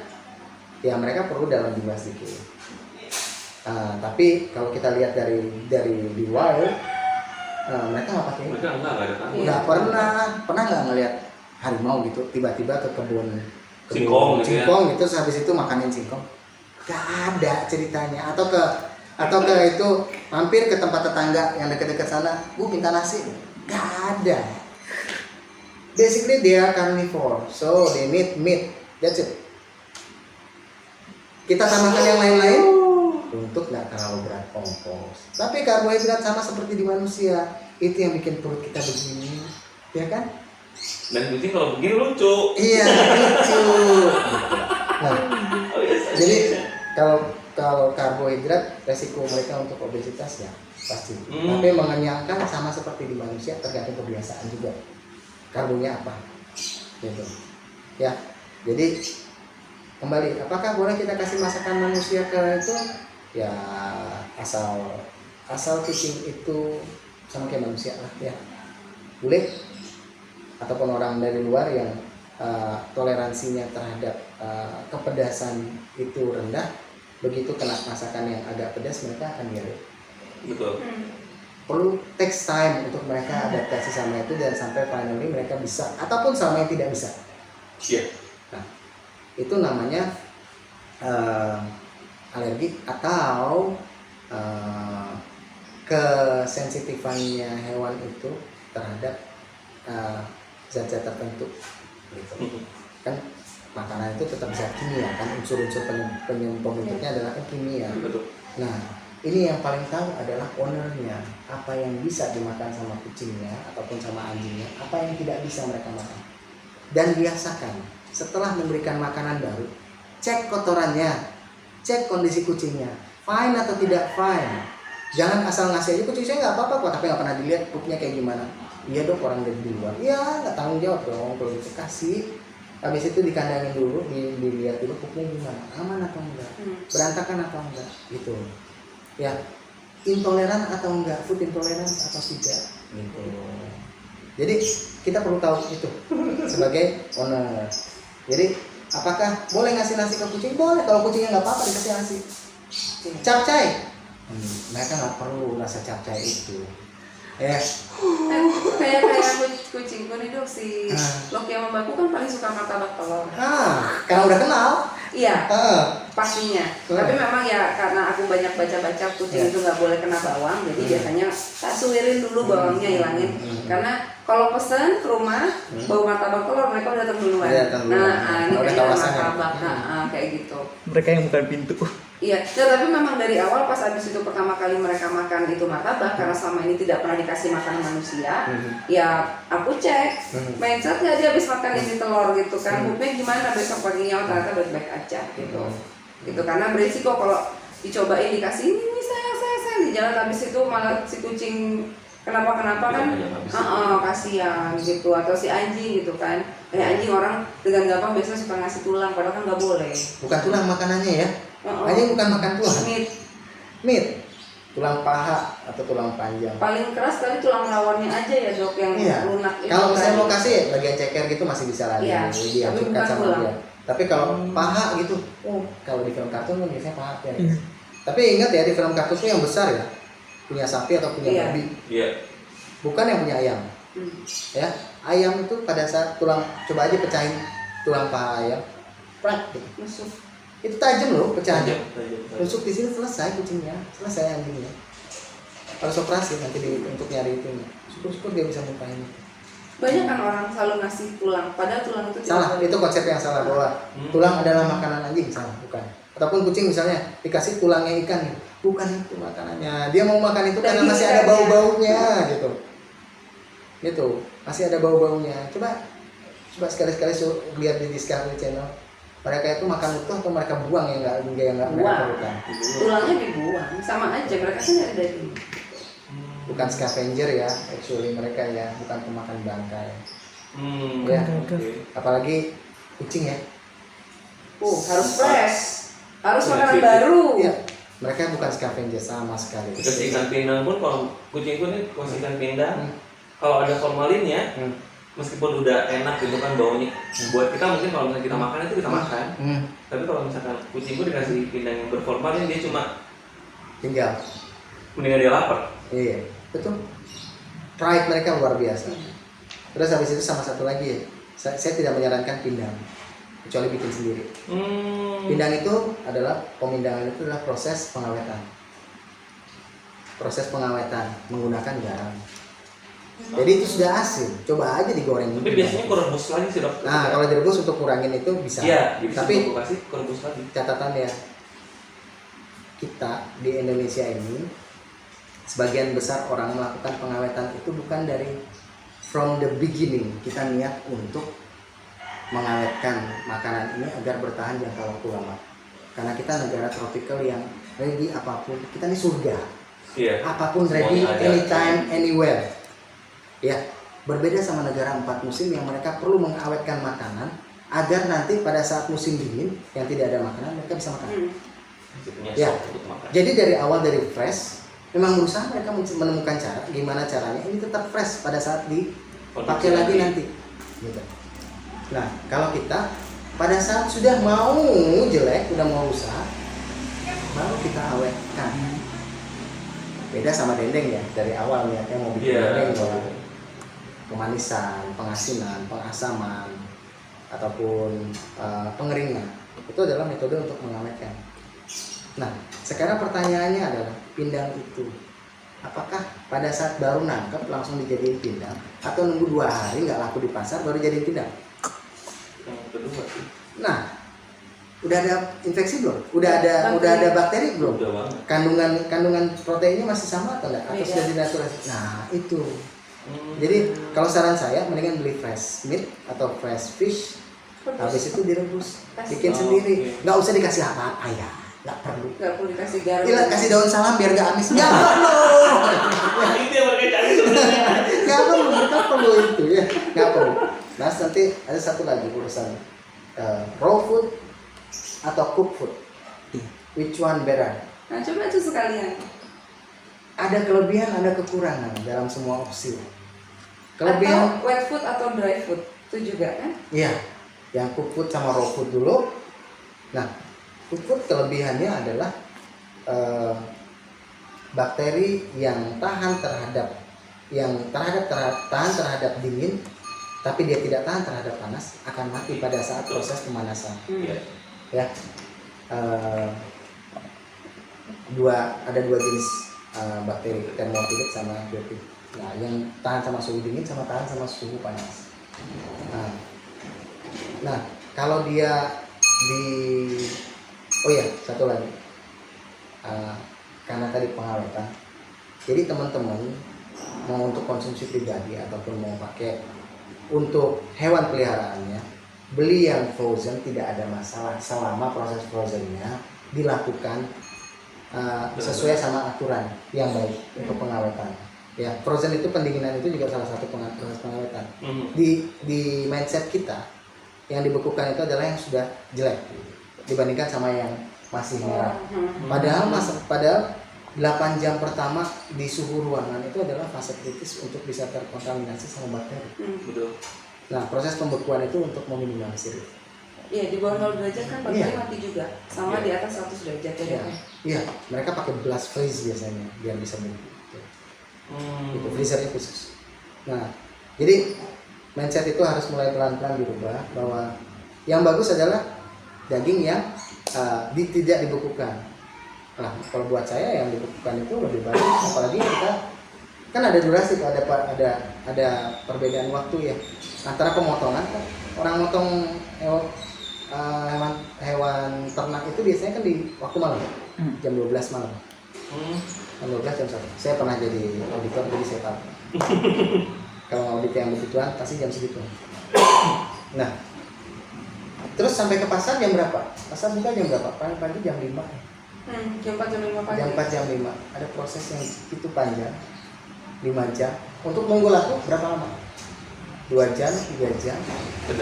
Ya mereka perlu dalam jumlah sedikit. Tapi kalau kita lihat dari di wild, mereka nggak pakai. Mereka nggak ada kan? Nggak pernah nggak ngelihat harimau gitu tiba-tiba ke kebun Singkong gitu, terus habis itu makanin singkong. Nggak ada ceritanya. Atau ke itu mampir ke tempat tetangga yang dekat-dekat sana, Bu minta nasi. Nggak ada. Basically they are carnivore, so they need meat. That's it. Kita tambahkan yang lain-lain untuk nggak terlalu berat ongkos. Tapi karbohidrat sama seperti di manusia, itu yang bikin perut kita begini, ya kan? Dan kucing kalau begini lucu. Iya, lucu. Nah, jadi kalau karbohidrat resiko mereka untuk obesitas ya pasti. Tapi mengenyangkan sama seperti di manusia tergantung kebiasaan juga. Karbonya apa? Gitu. Ya. Jadi kembali, apakah boleh kita kasih masakan manusia ke itu? Ya asal kucing itu sama kayak manusia lah ya. Boleh. Ataupun orang dari luar yang toleransinya terhadap kepedasan itu rendah, begitu kena masakan yang agak pedas mereka akan diare. Betul. Perlu takes time untuk mereka adaptasi sama itu dan sampai finally mereka bisa, ataupun sama yang tidak bisa. Iya. Nah, itu namanya alergi atau kesensitifannya hewan itu terhadap zat-zat tertentu. Gitu. Kan makanan itu tetap zat kimia kan, unsur-unsur pembentuknya adalah kimia. Betul. Nah, ini yang paling tahu adalah ownernya, apa yang bisa dimakan sama kucingnya ataupun sama anjingnya, apa yang tidak bisa mereka makan. Dan biasakan setelah memberikan makanan baru, cek kotorannya, cek kondisi kucingnya, fine atau tidak fine. Jangan asal ngasih aja, kucing saya nggak apa-apa kok, tapi nggak pernah dilihat pupnya kayak gimana. Iya dok, orang dari luar, ya nggak tanggung jawab dong kalau itu kasih. Habis itu dikandangin dulu, dilihat dulu pupnya gimana, aman atau enggak, berantakan atau enggak, gitu. Ya, intoleran atau enggak, food intolerance atau tidak, gitu. Jadi kita perlu tahu itu sebagai owner. Jadi apakah boleh ngasih nasi ke kucing? Boleh, kalau kucingnya nggak apa-apa dikasih nasi. Capcay, mereka nggak perlu rasa capcay itu. Ya. Kayak kucingku nih dok, si Loki sama Mbakku kan paling suka martabak telur. Karena udah kenal. Iya, pastinya. Tapi memang ya karena aku banyak baca-baca kucing itu nggak boleh kena bawang, jadi biasanya tak suwirin dulu bawangnya, hilangin. Karena kalau pesen ke rumah bau martabak telur mereka udah datang duluan. Nah, ini kayak martabak, kayak gitu. Mereka yang bukan pintu. Iya, tapi memang dari awal pas abis itu pertama kali mereka makan itu martabak, karena selama ini tidak pernah dikasih makanan manusia, ya aku cek mindset nggak dia habis makan ini telur gitu kan, buknya gimana besok paginya, ternyata baik-baik aja gitu. Gitu karena berisiko kalau dicobain dikasih ini sayang di jalan, habis itu malah si kucing kenapa kan, kasihan gitu, atau si anjing gitu kan, anjing orang dengan gampang biasanya suka ngasih tulang, padahal kan nggak boleh. Bukan tulang makanannya ya. Anjing bukan makan tulang. Meat. Tulang paha atau tulang panjang. Paling keras kali tulang lawannya aja ya dok, yang lunak itu. Kalau misalnya mau kasih bagian ceker gitu masih bisa lagi, dihancurkan sama dia. Tapi kalau paha gitu, kalau di film kartun kan biasanya paha ya. Tapi ingat ya, di film kartun itu yang besar ya, punya sapi atau punya babi. Iya. Bukan yang punya ayam. Ya, ayam itu pada saat tulang, coba aja pecahin tulang paha ayam, prak, gitu. Masuk. Itu tajam loh pecahannya. Tajam. Tusuk di sini selesai kucingnya, selesai anjingnya. Harus operasi nanti untuk nyari itu. Syukur-syukur dia bisa bukain itu. Banyak kan orang selalu ngasih tulang, padahal tulang itu tidak Salah, boleh. itu konsep yang salah bahwa tulang adalah makanan anjing, salah, bukan. Ataupun kucing misalnya dikasih tulangnya ikan, bukan itu makanannya. Dia mau makan itu karena masih ada bau-baunya gitu. Gitu, masih ada bau-baunya. Coba sekali-sekali lihat di Discovery Channel. Mereka itu makan utuh atau mereka buang yang nggak mereka perlukan. Tulangnya dibuang, sama aja mereka kan nyari daging. Bukan scavenger ya, actually mereka ya, bukan pemakan bangkai. Ya, apalagi kucing ya. Harus fresh, harus makanan baru. Ya, mereka bukan scavenger sama sekali. Terus ikan pindang pun kalau kucingku nih kasih ikan pindang, kalau ada formalinnya, meskipun udah enak gitu kan baunya, buat kita mungkin kalau misalnya kita makan itu kita makan. Tapi kalau misalkan kucingku dikasih pindang yang berformalin, dia cuma tinggal. mendingan dia lapar. Iya, betul. Pride mereka luar biasa. Terus habis itu sama satu lagi ya, saya tidak menyarankan pindang, kecuali bikin sendiri. Pindang itu adalah, pemindangan itu adalah proses pengawetan. Proses pengawetan menggunakan garam. Jadi itu sudah asin, coba aja digoreng. Tapi biasanya kurebus lagi sih dok. Nah kalau direbus untuk kurangin itu bisa. Iya, tapi kasih kurebus lagi. catatannya, kita di Indonesia ini sebagian besar orang melakukan pengawetan itu bukan dari from the beginning. Kita niat untuk mengawetkan makanan ini agar bertahan jangka waktu lama. Karena kita negara tropical yang ready apapun, kita ini surga. Iya. Apapun ready, anytime, anywhere. Ya, berbeda sama negara 4 musim yang mereka perlu mengawetkan makanan agar nanti pada saat musim dingin yang tidak ada makanan mereka bisa makan. Ya, jadi dari awal dari fresh, memang berusaha mereka menemukan cara gimana caranya ini tetap fresh pada saat dipakai lagi nanti. Gitu. Nah, kalau kita pada saat sudah mau jelek, sudah mau rusak, baru kita awetkan. Beda sama dendeng ya, dari awal niatnya mau bikin dendeng bahwa pemanisan, pengasinan, pengasaman, ataupun pengeringan, itu adalah metode untuk mengawetkan. Nah, sekarang pertanyaannya adalah pindang itu, apakah pada saat baru nangkep langsung dijadiin pindang, atau nunggu 2 hari nggak laku di pasar baru jadiin pindang? Yang kedua sih. Nah, udah ada infeksi belum? Udah ada bakteri belum? Udah banget. Kandungan proteinnya masih sama atau enggak? Atau sudah dinaturalisasi? Nah, itu. Jadi kalau saran saya mendingan beli fresh meat atau fresh fish, habis itu direbus, bikin sendiri, nggak usah dikasih apa-apa ya, nggak perlu. Nggak perlu dikasih garam. Gila, kasih daun salam biar nggak amis, nggak perlu. Itu yang mereka cari sebenarnya. Nggak perlu, mereka perlu itu ya, nggak perlu. Nah nanti ada satu lagi urusan raw food atau cooked food, which one better? Nah coba itu sekalian. Ada kelebihan, ada kekurangan dalam semua opsi. Atau wet food atau dry food itu juga kan? Iya, yang cooked food sama raw food dulu. Nah, cooked food kelebihannya adalah bakteri yang tahan terhadap dingin, tapi dia tidak tahan terhadap panas akan mati pada saat proses pemanasan. Ya, ada dua jenis bakteri, thermofilik sama biotik. Nah, yang tahan sama suhu dingin sama tahan sama suhu panas. Nah, kalau dia satu lagi, karena tadi pengawetan, jadi teman-teman mau untuk konsumsi pribadi ataupun mau pakai untuk hewan peliharaannya, beli yang frozen tidak ada masalah selama proses frozennya dilakukan sesuai sama aturan yang baik untuk pengawetan. Ya, frozen itu pendinginan itu juga salah satu proses pengawetan. Di mindset kita yang dibekukan itu adalah yang sudah jelek dibandingkan sama yang masih merah. Padahal 8 jam pertama di suhu ruangan itu adalah fase kritis untuk bisa terkontaminasi sama bakteri. Betul. Nah, proses pembekuan itu untuk meminimalisir. Iya, di bawah 0 derajat kan bakteri mati juga. Sama di atas 100 derajat ya. Iya, mereka pakai blast freeze biasanya biar bisa begitu. Itu freezernya khusus. Nah, jadi mindset itu harus mulai pelan-pelan dirubah bahwa Yang bagus adalah daging yang tidak dibekukan. Nah, kalau buat saya yang dibekukan itu lebih bagus, apalagi kita kan ada durasi tuh, ada perbedaan waktu ya antara pemotongan. Orang motong hewan ternak itu biasanya kan di waktu malam, jam 12 malam. Jam 12 jam 1. Saya pernah jadi auditor, jadi saya tahu. Kalau audit yang begituan pasti jam segitu. Nah, terus sampai ke pasar jam berapa? Pasar buka jam berapa? Pagi jam 5. Jam 4 jam 5 pagi. Jam 4 jam 5. Ada proses yang itu panjang. 5 jam. Untuk nunggu laku berapa lama? 2 jam, 3 jam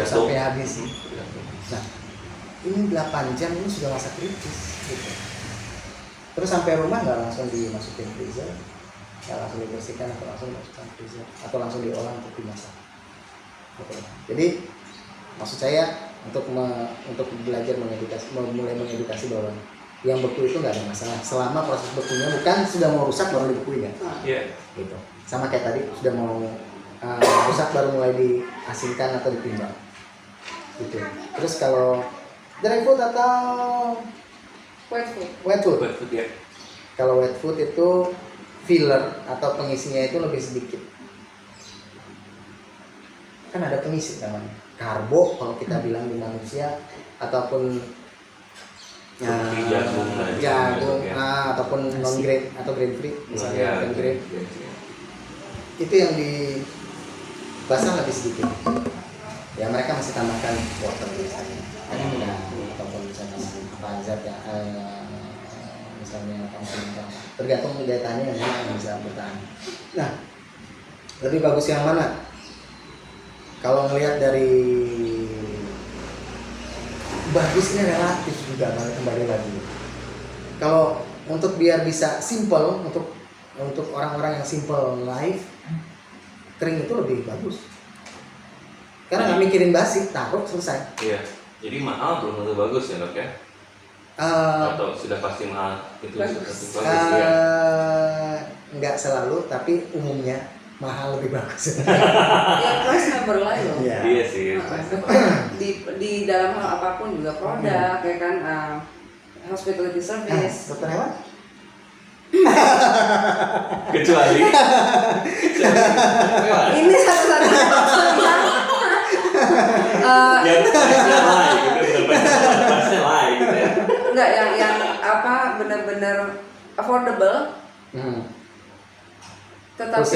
sampai habis. Nah, ini 8 jam ini sudah masa kritis gitu. Terus sampai rumah nggak langsung dimasukin freezer, nggak langsung dibersihkan atau langsung dimasukkan freezer atau langsung diolah untuk dimasak gitu. Jadi maksud saya untuk belajar mulai mengedukasi bahwa yang beku itu nggak ada masalah selama proses bekunya bukan sudah mau rusak baru dibekuin ya. Gitu. Sama kayak tadi sudah mau rusak baru mulai diasinkan atau ditimbang gitu. Terus kalau dry food atau wet food ya. Kalau wet food itu filler atau pengisinya itu lebih sedikit. Kan ada pengisi namanya karbo kalau kita bilang di manusia, ataupun jagung ataupun non grain atau grain free misalnya grain. Itu yang di basah lebih sedikit. Ya mereka masih tambahkan water misalnya. Ataupun misalnya zat ya misalnya tergantung daya tahannya yang bisa bertahan. Nah, lebih bagus yang mana? Kalau ngelihat dari bagusnya relatif juga kembali lagi. Kalau untuk biar bisa simple untuk orang-orang yang simple life, kering itu lebih bagus. Karena nggak mikirin basi, taruh selesai. Iya. Jadi mahal belum tentu bagus ya dok ya? Atau sudah pasti mahal itu bagus ya? Nggak selalu, tapi umumnya mahal lebih bagus. Ya price never lie loh. Iya sih. Di dalam hal apapun juga produk ya kan, hospitality service. Dokter hewan? Kecuali Ini satu-satunya yang price-nya lain gitu ya. enggak yang apa benar-benar affordable. Tetapi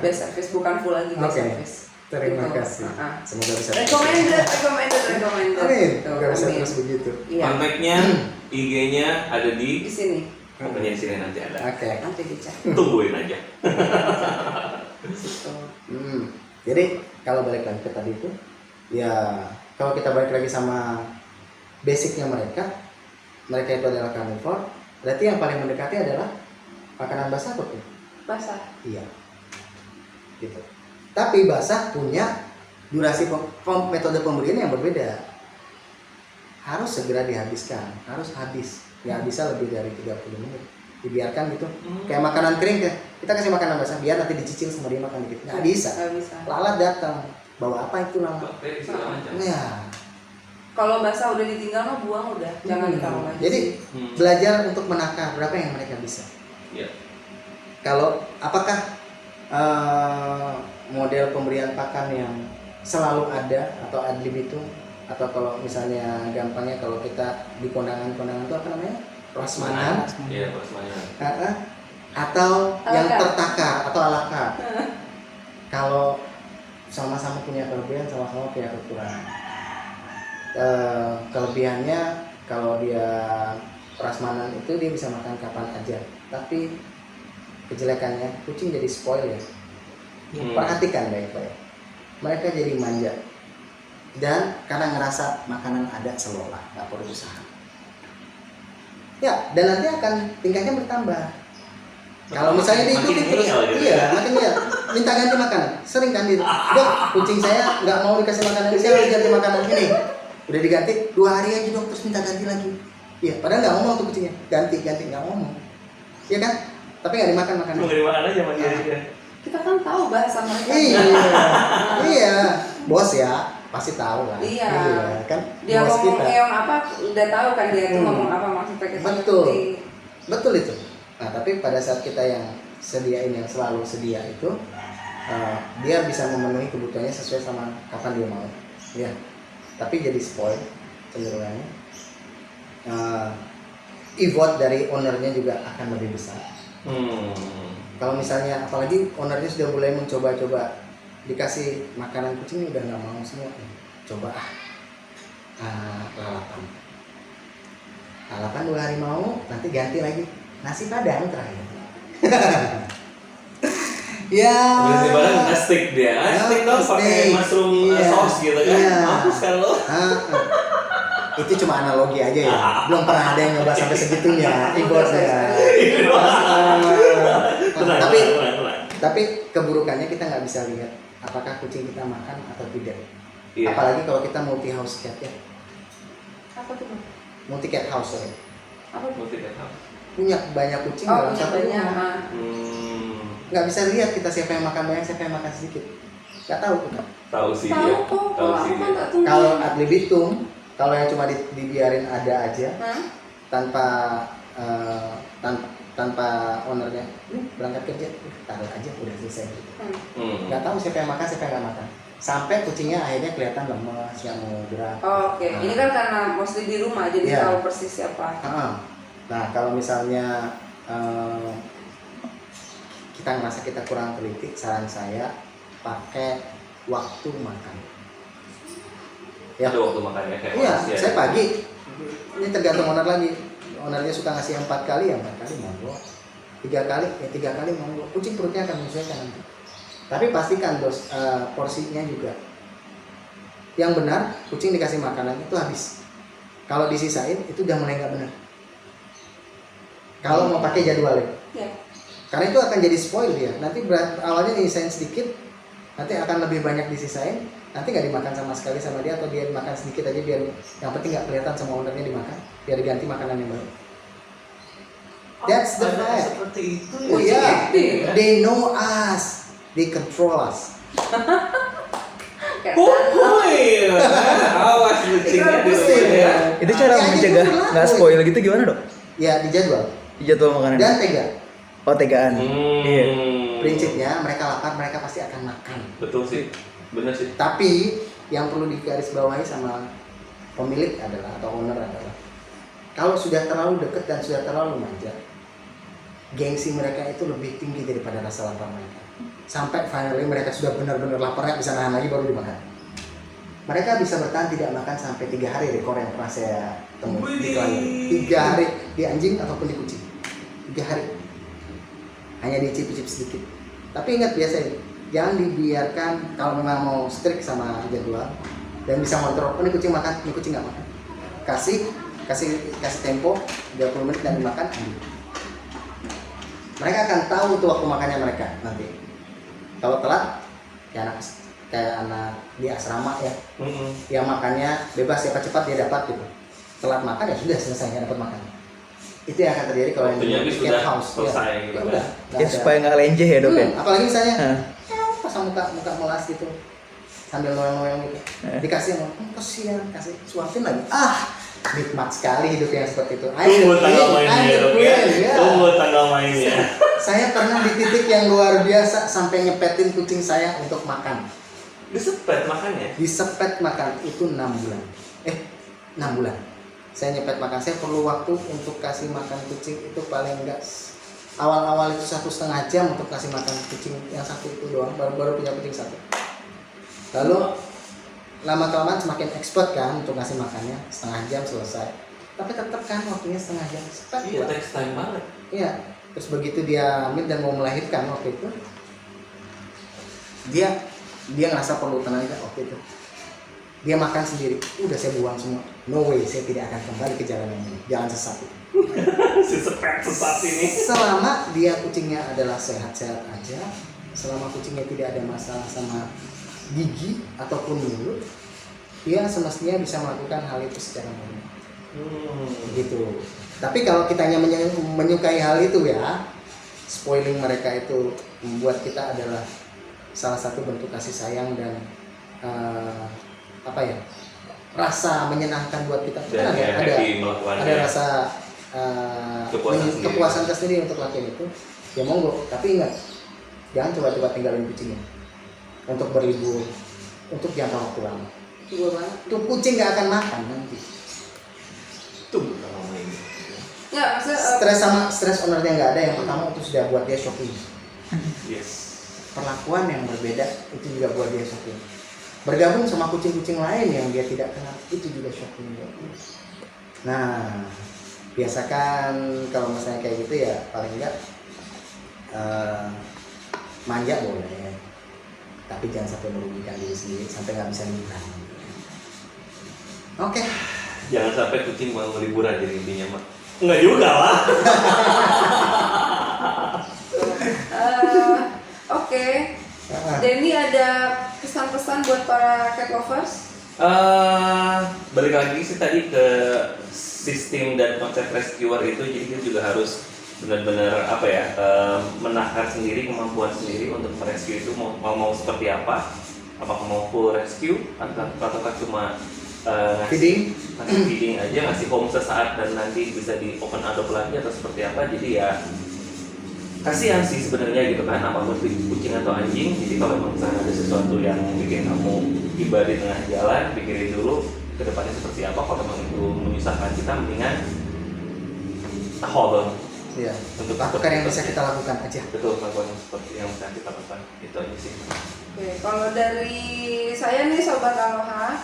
best service bukan full lagi best service. Terima gitu. kasih. Semoga bisa. Recommended. Amin. Semoga bisa terus begitu. Iya. Kontaknya, IG-nya ada Di sini. pokoknya di sini nanti ada. Oke. Nanti dicek. Tungguin aja. Gitu. Jadi kalau balik lagi ke tadi itu, ya kalau kita balik lagi sama basicnya mereka itu adalah carnivore. Berarti yang paling mendekati adalah makanan basah atau tidak? Basah. Iya. Gitu. Tapi basah punya durasi metode pemberian yang berbeda. Harus segera dihabiskan, harus habis. Nggak bisa lebih dari 30 menit. Dibiarkan gitu. Kayak makanan kering ya. Kita kasih makanan basah biar nanti dicicil sama dia makan dikit. Nggak bisa. Lalat datang. Bawa apa itu lalat? Ya. Kalau basah udah ditinggal mah buang udah. Jangan ditaruh lagi. Jadi belajar untuk menakar berapa yang mereka bisa. Iya. Kalau apakah model pemberian pakan yang selalu ada atau adlib itu, atau kalau misalnya gampangnya kalau kita di kondangan itu apa namanya, prasmanan, Iya prasmanan. atau yang tertakar atau ala carte. Kalau sama-sama punya kelebihan, sama-sama punya kekurangan. Kelebihannya kalau dia prasmanan itu dia bisa makan kapan aja, tapi kejelekannya kucing jadi spoil ya. Perhatikan baik-baik, mereka jadi manja dan karena ngerasa makanan ada selolah, nggak perlu usaha ya, dan nanti akan tingkahnya bertambah. Kalau misalnya diikuti terus, makin dia minta ganti makanan, sering kan dia, dok kucing saya nggak mau dikasih makanan ini, saya harus ganti makanan ini. Udah diganti 2 hari aja dok, terus minta ganti lagi. Iya, padahal nggak ngomong tuh kucingnya, ganti nggak ngomong, iya kan? Tapi nggak dimakan makanan. Cuma dimakan aja sama dia. Kita kan tahu bahasa mereka. Iya, bos ya. pasti tahu lah. Iya. Kan Dia bos ngomong kita. ngeong apa udah tahu kan dia tuh ngomong apa maksud pakai Betul. Betul itu. Nah, tapi pada saat kita yang sediain yang selalu sedia itu dia bisa memenuhi kebutuhannya sesuai sama kapan dia mau. Ya. Tapi jadi spoil cenderungannya. Effort dari ownernya juga akan lebih besar. Kalau misalnya apalagi ownernya sudah mulai mencoba-coba dikasih makanan kucing udah nggak mau semua, coba lalapan 2 hari mau, nanti ganti lagi nasi padang terakhir. Ya. Nasi padang nggak stick dia, stick dong pakai mushroom sauce gitu kan, mampus kan lo. Itu cuma analogi aja ya, belum pernah ada yang nyoba sampai segitunya, ibosnya. Tapi keburukannya kita nggak bisa lihat apakah kucing kita makan atau tidak. Iya. Apalagi kalau kita multi house cat ya. Apa tuh? Multi cat house ya. Apa multi cat house? Punya banyak kucing dalam satu rumah. Nggak bisa lihat kita siapa yang makan banyak, siapa yang makan sedikit. Nggak tahu kita. Tahu sih dia. Tahu sih dia. Kalau ad libitum, kalau yang cuma dibiarin ada aja, tanpa ownernya berangkat kerja taruh aja udah selesai gitu. Nggak tahu siapa yang makan siapa yang nggak makan sampai kucingnya akhirnya kelihatan lemas yang mau gerak. Oke. Ini kan karena mostly di rumah jadi tahu persis siapa. Nah kalau misalnya kita ngerasa kita kurang teliti, saran saya pakai waktu makan. Ya. Ada waktu makannya kayak iya, saya pagi. Ini tergantung owner lagi. Ownernya suka ngasih 4 kali ya 4 kali monggo. 3 kali ya 3 kali monggo. Kucing perutnya akan menyesuaikan nanti. Tapi pastikan porsinya juga. Yang benar kucing dikasih makanan itu habis. Kalau disisain itu udah mulai nggak benar. Kalau mau pakai jadwalnya. Ya. Karena itu akan jadi spoil dia. Nanti awalnya disisain sedikit, nanti akan lebih banyak disisain. Nanti nggak dimakan sama sekali sama dia atau dia dimakan sedikit aja biar yang penting nggak kelihatan sama ownernya dimakan biar diganti makanan yang baru. That's the fact. Seperti itu ya. Oh iya, they know us, they control us. Awas kucingnya di rumah ya. Itu cara mencegah nggak spoil gitu gimana dok? Ya dijadwal. Dijadwal makanan. Dan tega. Oh tegaan. Iya. Prinsipnya mereka lapar mereka pasti akan makan. Betul sih. Benar sih. Tapi yang perlu digarisbawahi sama pemilik adalah atau owner adalah kalau sudah terlalu dekat dan sudah terlalu manja, gengsi mereka itu lebih tinggi daripada rasa lapar mereka. Sampai finally mereka sudah benar-benar lapar nggak bisa nahan lagi baru dimakan. Mereka bisa bertahan tidak makan sampai 3 hari rekor yang pernah saya temui di klien. 3 hari di anjing ataupun di kucing. 3 hari. Hanya dicicip-cicip sedikit. Tapi ingat biasa jangan dibiarkan kalau memang mau strict sama jadwal dan bisa kontrol, ini kucing makan, ini kucing nggak makan. Kasih tempo 30 menit dan dimakan. Mereka akan tahu tuh waktu makannya mereka nanti. Kalau telat, kayak anak di asrama ya, yang makannya bebas cepat-cepat dia dapat gitu. Telat makan ya sudah selesai nggak dapat makan. Itu yang akan terjadi kalau yang di cat house. Selesai gitu. Ya supaya nggak lenjeh ya dok ya. Apalagi misalnya pasang muka melas gitu sambil noel-noel gitu dikasih kasihan kasih suapin lagi nikmat sekali hidup yang seperti itu. Tunggu tanggal mainnya. Saya pernah di titik yang luar biasa sampai nyepetin kucing saya untuk makan. Disepet makannya? Disepet makan itu 6 bulan. 6 bulan. Saya nyepet makan. Saya perlu waktu untuk kasih makan kucing itu paling enggak awal-awal itu 1,5 jam untuk kasih makan kucing yang satu itu doang, baru punya kucing satu. Lalu lama-kelamaan semakin expert kan untuk ngasih makannya, 1/2 jam selesai. Tapi tetap kan waktunya 1/2 jam. Iya, takes time banget. Iya. Terus begitu dia hamil dan mau melahirkan waktu itu, dia ngerasa perlu tenaga waktu itu. Dia makan sendiri, udah saya buang semua. No way, saya tidak akan kembali ke jalan yang ini. Jangan sesat. Si sesat ini. Selama dia kucingnya adalah sehat-sehat aja, selama kucingnya tidak ada masalah sama gigi ataupun mulut, dia semestinya bisa melakukan hal itu secara normal. Gitu. Tapi kalau kitanya menyukai hal itu ya, spoiling mereka itu membuat kita adalah salah satu bentuk kasih sayang dan apa ya, rasa menyenangkan buat kita. Dan Kan happy melakukannya. ada rasa kepuasan tersendiri untuk lakuin itu, ya monggo. Tapi ingat, jangan coba-coba tinggalin kucingnya untuk berlibur, untuk jangka waktu lama. Gue banget. Tuh kucing nggak akan makan nanti. Tuh lama ini. Nggak, maksudnya Stres ownernya nggak ada. Yang pertama itu sudah buat dia shocking. Yes. Perlakuan yang berbeda itu juga buat dia shocking. Bergabung sama kucing-kucing lain yang dia tidak kenal itu juga shocking. Nah, biasakan kalau misalnya kayak gitu ya paling enggak manja boleh, tapi jangan sampai merugikan diri sendiri sampai nggak bisa liburan. Oke. Jangan sampai kucing mau liburan jadi intinya mah. Enggak juga lah. Oke. Denny ada pesan-pesan buat para cat lovers? Balik lagi sih tadi ke sistem dan konsep rescuer itu, jadi kita juga harus benar-benar apa ya, menakar sendiri kemampuan sendiri untuk merescue itu mau seperti apa, apakah mau full rescue ataukah cuma ngasih feeding aja, ngasih home sesaat dan nanti bisa di open adopt lagi atau seperti apa. Jadi ya kasihan sih sebenarnya gitu kan, apapun kucing atau anjing. Jadi kalau misalnya ada sesuatu yang bikin kamu tiba di tengah jalan, pikirin dulu ke depannya seperti apa. Kalau memang itu menyusahkan kita, mendingan hold on. Iya. Untuk lakukan yang bisa kita lakukan aja. Betul, lakukan seperti yang bisa kita lakukan. Itu aja sih. Oke, kalau dari saya nih Sobat Aloha,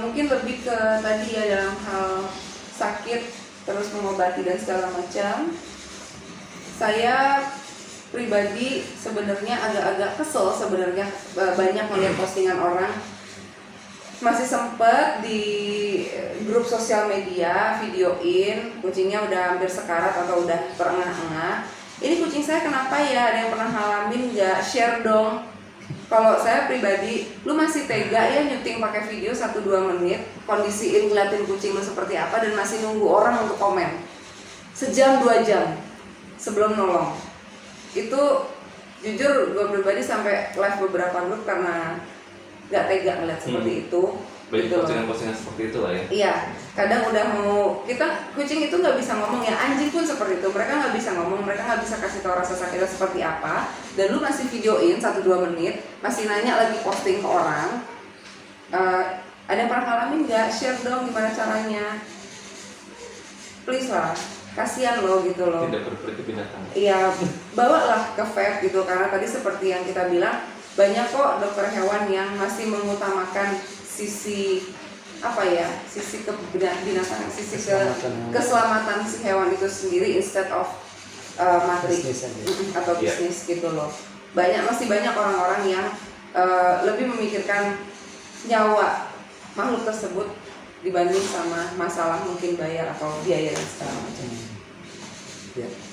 mungkin lebih ke tadi ya dalam hal sakit, terus mengobati dan segala macam. Saya pribadi sebenarnya agak-agak kesel sebenarnya, banyak melihat postingan orang masih sempet di grup sosial media videoin kucingnya udah hampir sekarat atau udah terengah-engah. Ini kucing saya kenapa ya, ada yang pernah ngalamin nggak? Share dong. Kalau saya pribadi, lu masih tega ya nyuting pakai video 1-2 menit, kondisiin ngeliatin kucing lu seperti apa dan masih nunggu orang untuk komen sejam 2 jam sebelum nolong. Itu jujur gue pribadi sampai live beberapa grup karena nggak tega ngeliat seperti itu. Banyak gitu loh. postingan-postingan seperti itu lah ya. Iya, kadang udah mau kita, kucing itu nggak bisa ngomong ya, anjing pun seperti itu. Mereka nggak bisa ngomong, mereka nggak bisa kasih tahu rasa sakitnya seperti apa. Dan lu masih videoin 1-2 menit, masih nanya lagi posting ke orang. Ada yang pernah ngalamin nggak? Share dong gimana caranya. Please lah, kasihan lo gitu loh. Tidak berperi binatang. Iya, bawalah ke vet gitu, karena tadi seperti yang kita bilang, banyak kok dokter hewan yang masih mengutamakan sisi apa ya, sisi kebinatangan, sisi keselamatan si hewan itu sendiri instead of materi atau bisnis gitu loh. Masih banyak orang-orang yang lebih memikirkan nyawa makhluk tersebut dibanding sama masalah mungkin bayar atau biaya dan segala macam.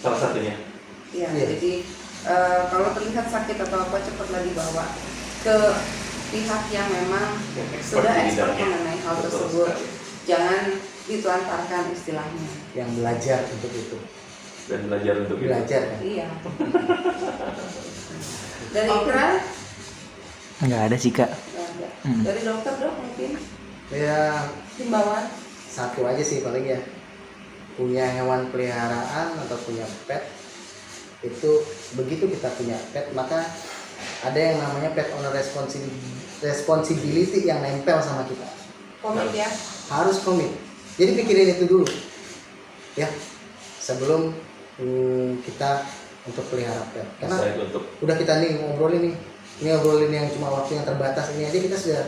Salah satunya. Iya, jadi kalau terlihat sakit atau apa cepatlah dibawa ke pihak yang memang sudah expert mengenai hal tersebut. Jangan ditelantarkan istilahnya. Yang belajar untuk itu. Dan belajar untuk itu. Belajar kan? Iya. Dari Ikra? Nggak ada sih kak. Nggak ada. Dari dokter dok mungkin? Ya Himbauan? satu aja sih paling ya. Punya hewan peliharaan atau punya pet, itu begitu kita punya pet maka ada yang namanya pet owner responsibility yang nempel sama kita. Komit ya? Harus komit. Jadi pikirin itu dulu ya sebelum kita untuk pelihara pet. Karena udah kita nih ngobrolin yang cuma waktu yang terbatas ini aja kita sudah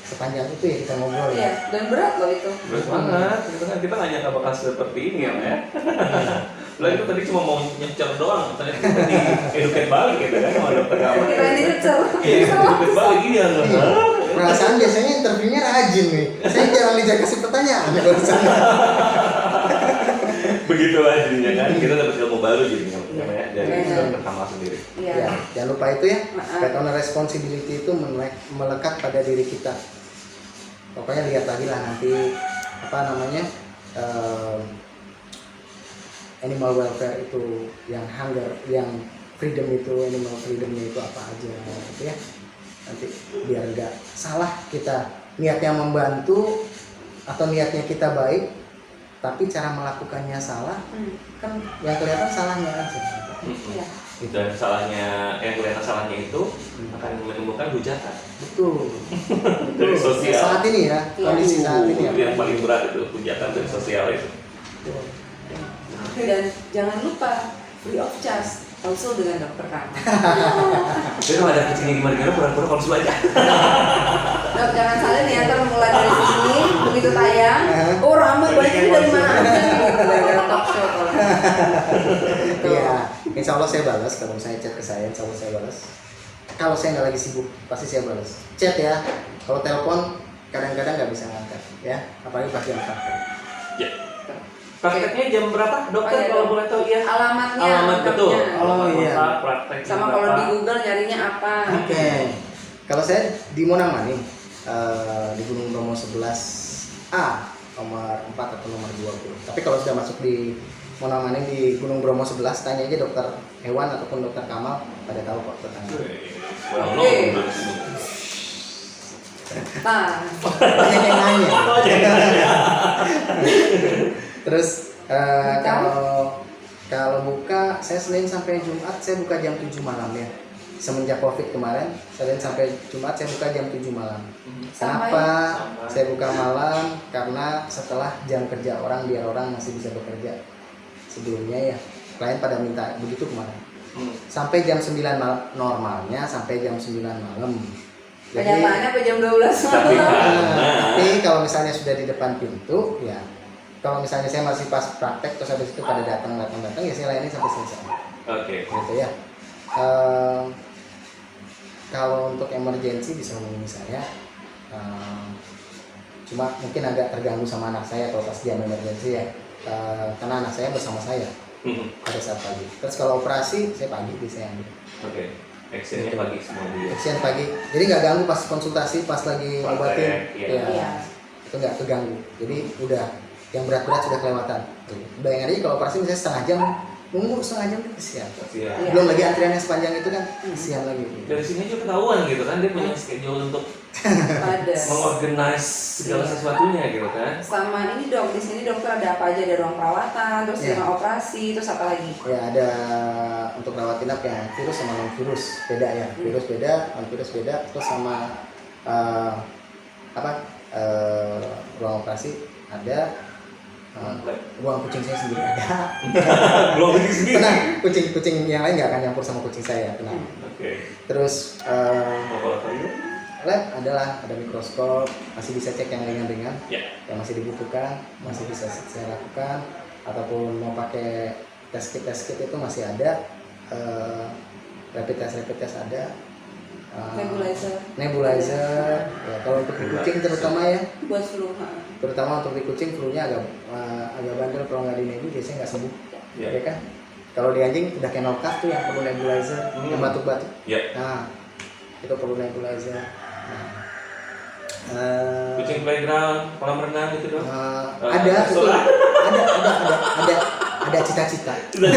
sepanjang itu ya kita ngobrol. Iya, dan berat loh itu. Berat banget. Kita nggak nyangka bakal seperti ini ya, Lalu itu tadi cuma mau nyecer doang, ternyata kita di educate balik gitu kan sama dokter kamu. Kita ini kecil. Iya, educate balik iya loh. Perasaan biasanya interviewnya rajin nih. Saya jarang kasih pertanyaan barusan. Begitulah jadinya kan, kita dapat ilmu baru jadinya dari dokter Kamal sendiri. Iya. Ya, jangan lupa itu ya. Pet owner responsibility itu melekat pada diri kita. Pokoknya lihat lagi lah nanti apa namanya animal welfare itu yang hunger, yang freedom itu, animal freedomnya itu apa aja gitu ya. nanti biar nggak salah kita niatnya membantu atau niatnya kita baik tapi cara melakukannya salah, kan yang kelihatan salahnya kan sih. Iya. Dan salahnya, yang kelihatan salahnya itu akan menimbulkan hujatan. Betul. Dari sosial. Saat ini ya, kondisi saat ini ya. Itu yang paling berat itu, hujatan dari sosial itu. Dan jangan lupa free of charge konsul dengan dokter kamu. Jadi kalau ada kucingnya gimana-gimana, pura-pura konsul aja. Dok, jangan salah nih, ntar mulai dari sini, begitu tayang, oh ramai banyak ini dari mana aja gitu, dari talk show kalau. Iya, insya Allah saya balas kalau misalnya chat ke saya, insya Allah saya balas. Kalau saya nggak lagi sibuk, pasti saya balas. Chat ya, kalau telepon kadang-kadang nggak bisa ngangkat, ya, apalagi pas jam praktek. Ya. Prakteknya jam berapa, dokter? Oh, iya, kalau dok. boleh tahu ya. Alamatnya, Alamat betul. lengkapnya. Oh, iya. Praktek Sama kalau di Google nyarinya apa? Oke, kalau saya di Monang nih, di Gunung Bromo 11A, nomor 4 atau nomor 20. Tapi kalau sudah masuk di Monang di Gunung Bromo 11, tanya aja dokter hewan ataupun dokter Kamal, pada tahu kok tetangga. Oke. Nah, Banyak yang nanya. Terus kalau buka, saya Senin sampai Jumat saya buka jam 7 malam ya. Semenjak Covid kemarin, Senin sampai Jumat saya buka jam 7 malam. Kenapa saya buka malam? Karena setelah jam kerja orang, biar orang masih bisa bekerja. Sebelumnya ya, klien pada minta begitu kemarin. Sampai jam 9 malam, normalnya sampai jam 9 malam. kenyataannya sampai jam 12 Tapi malam. Tapi kalau misalnya sudah di depan pintu, ya kalau misalnya saya masih pas praktek terus habis itu pada datang ya saya layani sampai selesai. Oke. Gitu ya. Kalau untuk emergensi bisa hubungi saya. Cuma mungkin agak terganggu sama anak saya kalau pas jam emergensi ya. Karena anak saya bersama saya pada saat pagi. Terus kalau operasi saya pagi bisa ambil. Oke. Actionnya pagi semua dia. Action pagi. Jadi nggak ganggu pas konsultasi, pas lagi ngobatin. Iya. Ya, itu nggak keganggu. Jadi udah yang berat-berat sudah kelewatan. Bayangin aja kalau operasi misalnya setengah jam, nunggu setengah jam itu kesian. Iya. Belum lagi antriannya sepanjang itu kan kesian lagi. Dari sini aja ketahuan gitu kan, dia punya schedule untuk Ada. mengorganize segala sesuatunya gitu kan. Sama ini dok, di sini dokter ada apa aja, ada ruang perawatan, terus Iya. ruang operasi, terus apa lagi? Ya ada untuk rawat inap ya virus sama non virus beda ya. Virus beda, non virus beda. Terus sama ruang operasi ada. Ruang kucing saya sendiri ada. Belum ini sendiri. Tenang, kucing yang lain nggak akan nyampur sama kucing saya, tenang. Oke. Terus Laboratorium? lab adalah ada mikroskop, masih bisa cek yang ringan-ringan, Ya. yang masih dibutuhkan, masih bisa saya lakukan, ataupun mau pakai tes kit itu masih ada, rapid test ada, nebulizer, ya kalau untuk di kucing terutama ya. Buat flu. Terutama untuk di kucing flu-nya agak bandel, kalau nggak di nebu biasanya nggak sembuh, ya kan? Kalau di anjing udah kena kaf tuh yang perlu nebulizer, yang batuk-batuk. Ya. Nah, itu perlu nebulizer. Kucing playground, kolam renang gitu dong. Ada cita-cita. Kan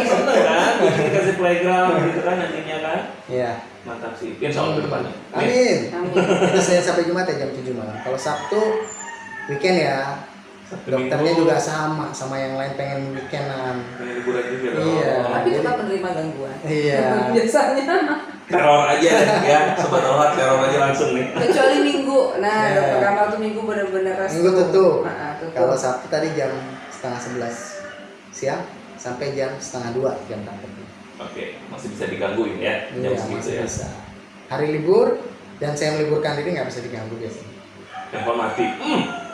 seneng kan, kucing dikasih playground gitu kan nantinya kan. Iya. Mantap sih, insya Allah ke depannya. Amin. Amin. Itu Senin sampai Jumat ya jam 7 malam. Kalau Sabtu weekend ya. Sabtu Dokternya Minggu. juga sama yang lain pengen weekendan. Pengen liburan juga dong. Iya. Tapi tetap menerima gangguan. Iya. Biasanya. Teror aja ya, sobat olah teror aja langsung nih. Kecuali minggu. Nah, Iya. dokter Kamal tuh minggu bener-bener restu. Minggu tutup. Tutup. Kalau Sabtu tadi jam setengah 11 siang sampai jam setengah 2 jam prakteknya. Oke, masih bisa digangguin ya, jam Iya, segitu masih ya. bisa. Hari libur dan saya meliburkan diri nggak bisa diganggu biasanya. Handphone mati.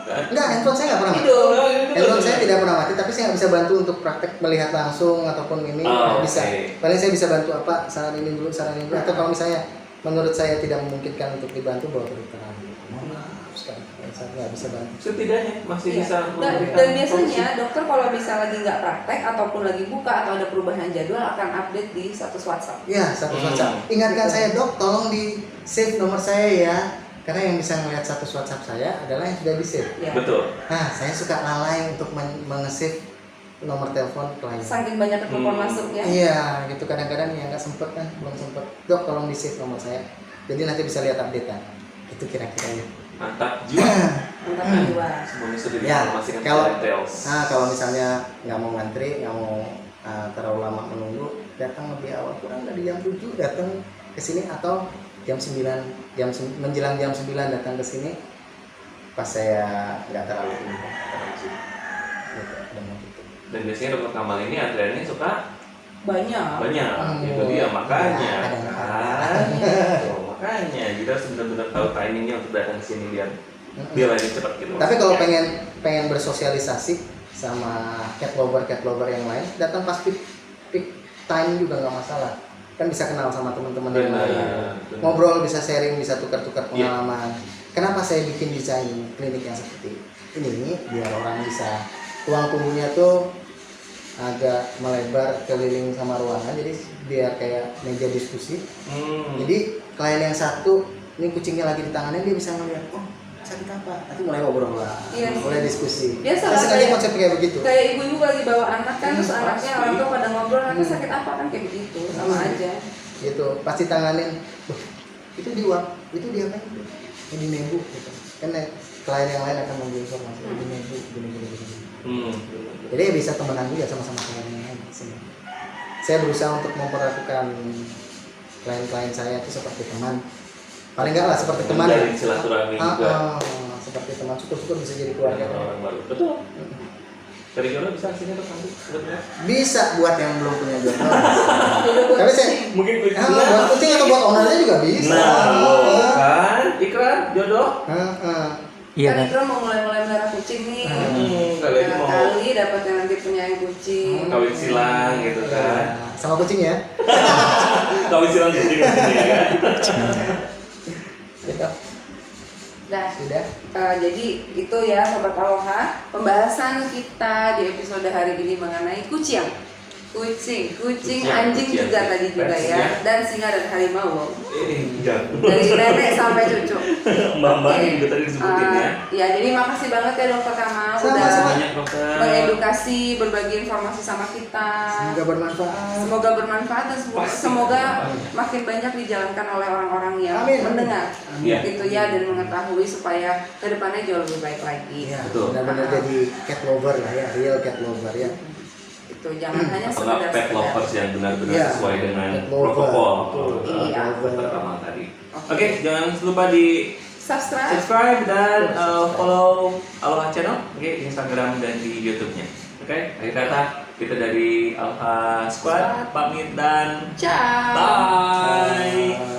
Enggak, handphone saya nggak pernah mati. Tidur. Handphone saya tidak pernah mati, tapi saya nggak bisa bantu untuk praktek melihat langsung ataupun ini nggak bisa. Oke. Paling saya bisa bantu apa saran ini dulu. Atau kalau misalnya menurut saya tidak memungkinkan untuk dibantu bawa ke dokter lagi. Mohon maaf sekali, saya nggak bisa bantu. Setidaknya masih Iya. bisa Dan memberikan biasanya solusi. dokter kalau bisa lagi nggak praktek ataupun lagi buka atau ada perubahan jadwal akan update di status WhatsApp. Ya, status WhatsApp. Ingatkan saya dok, tolong di save nomor saya ya. Karena yang bisa melihat status WhatsApp saya adalah yang sudah di save. Ya. Betul. Nah, saya suka lalai untuk meng-save nomor telepon klien. Saking banyak telepon masuk ya. Iya, gitu kadang-kadang ya nggak sempet kan, belum sempet. Dok, tolong di save nomor saya. Jadi nanti bisa lihat update-an. Itu kira-kira ya. Mantap jiwa. Mantap jiwa. Semuanya sudah Ya, diinformasikan kalau secara details. kalau misalnya nggak mau ngantri, nggak mau terlalu lama menunggu, datang lebih awal, kurang dari jam 7 datang ke sini atau jam 9, menjelang jam 9 datang ke sini pas saya nggak terlalu ini, gitu. Dan biasanya dokter Kamal ini antriannya suka Banyak. itu dia makanya kadang-kadang. Tuh, makanya kita harus benar-benar tahu timingnya untuk datang ke sini biar lebih cepat gitu. Tapi kalau pengen bersosialisasi sama cat lover yang lain, datang pas peak time juga nggak masalah. Kan bisa kenal sama teman-teman yang lain. Ngobrol, bisa sharing, bisa tukar-tukar pengalaman. Kenapa saya bikin desain klinik yang seperti ini? Biar orang bisa ruang tunggunya tuh agak melebar keliling sama ruangan, jadi biar kayak meja diskusi. Jadi klien yang satu ini kucingnya lagi di tangannya, dia bisa ngeliat, oh sakit apa, nanti mulai ngobrol lah, mulai diskusi. Biasa Nah, sengaja konsep kayak begitu. Kayak ibu-ibu lagi bawa anak kan, terus anaknya orang tua pada ngobrol, anaknya sakit apa kan kayak begitu, sama aja. Gitu, pasti tanganin, itu dia kan, ini nebu, gitu. Kan klien yang lain akan memberi informasi, ini nebu, gini. Jadi ya bisa temenan juga sama-sama klien yang lain. Saya berusaha untuk memperlakukan klien-klien saya itu seperti teman. Paling enggak lah seperti teman. Dari silaturahmi juga. Seperti teman, syukur-syukur bisa jadi keluarga. Orang baru. Betul. Dari jodoh bisa sini tuh nanti. Bisa buat yang belum punya jodoh. Tapi saya Mungkin buat kucing atau buat ownernya juga bisa. Nah, kan ikrar jodoh. Iya Kan kan? Ikram mau mulai melihara kucing nih. Kali ini mau Kali dapat yang nanti punya kucing. kawin silang gitu kan. Sama kucing ya. Kawin silang kucing ya kan. Gitu. Dah. Sudah. Jadi itu ya Sobat Aloha, pembahasan kita di episode hari ini mengenai kucing, anjing kucing. juga tadi juga Pers, ya, dan singa dan harimau. Iya. Dari nenek sampai cucu. Mbak Oke. juga tadi disebutin ya. Ya, jadi makasih banget ya Dokter Kamal Sama-sama. udah Banyak dokter. mengedukasi, berbagi informasi sama kita. Semoga bermanfaat. Semoga bermanfaat dan Pasti. semoga makin banyak dijalankan oleh orang-orang yang Amin. mendengar Iya. gitu ya, dan mengetahui supaya kedepannya jauh lebih baik lagi. Iya, Betul. benar-benar jadi cat lover lah ya, real cat lover ya. Itu jangan hanya Atau nggak pet sekedar lovers yang benar-benar Iya. sesuai dengan Pet lover. protokol. Betul. Iya. Dokter Kamal tadi. Oke. Oke, jangan lupa di subscribe dan follow Aloha Channel, oke, di Instagram dan di YouTube-nya. Oke, akhir kata kita dari Aloha Squad pamit dan Ciao. bye.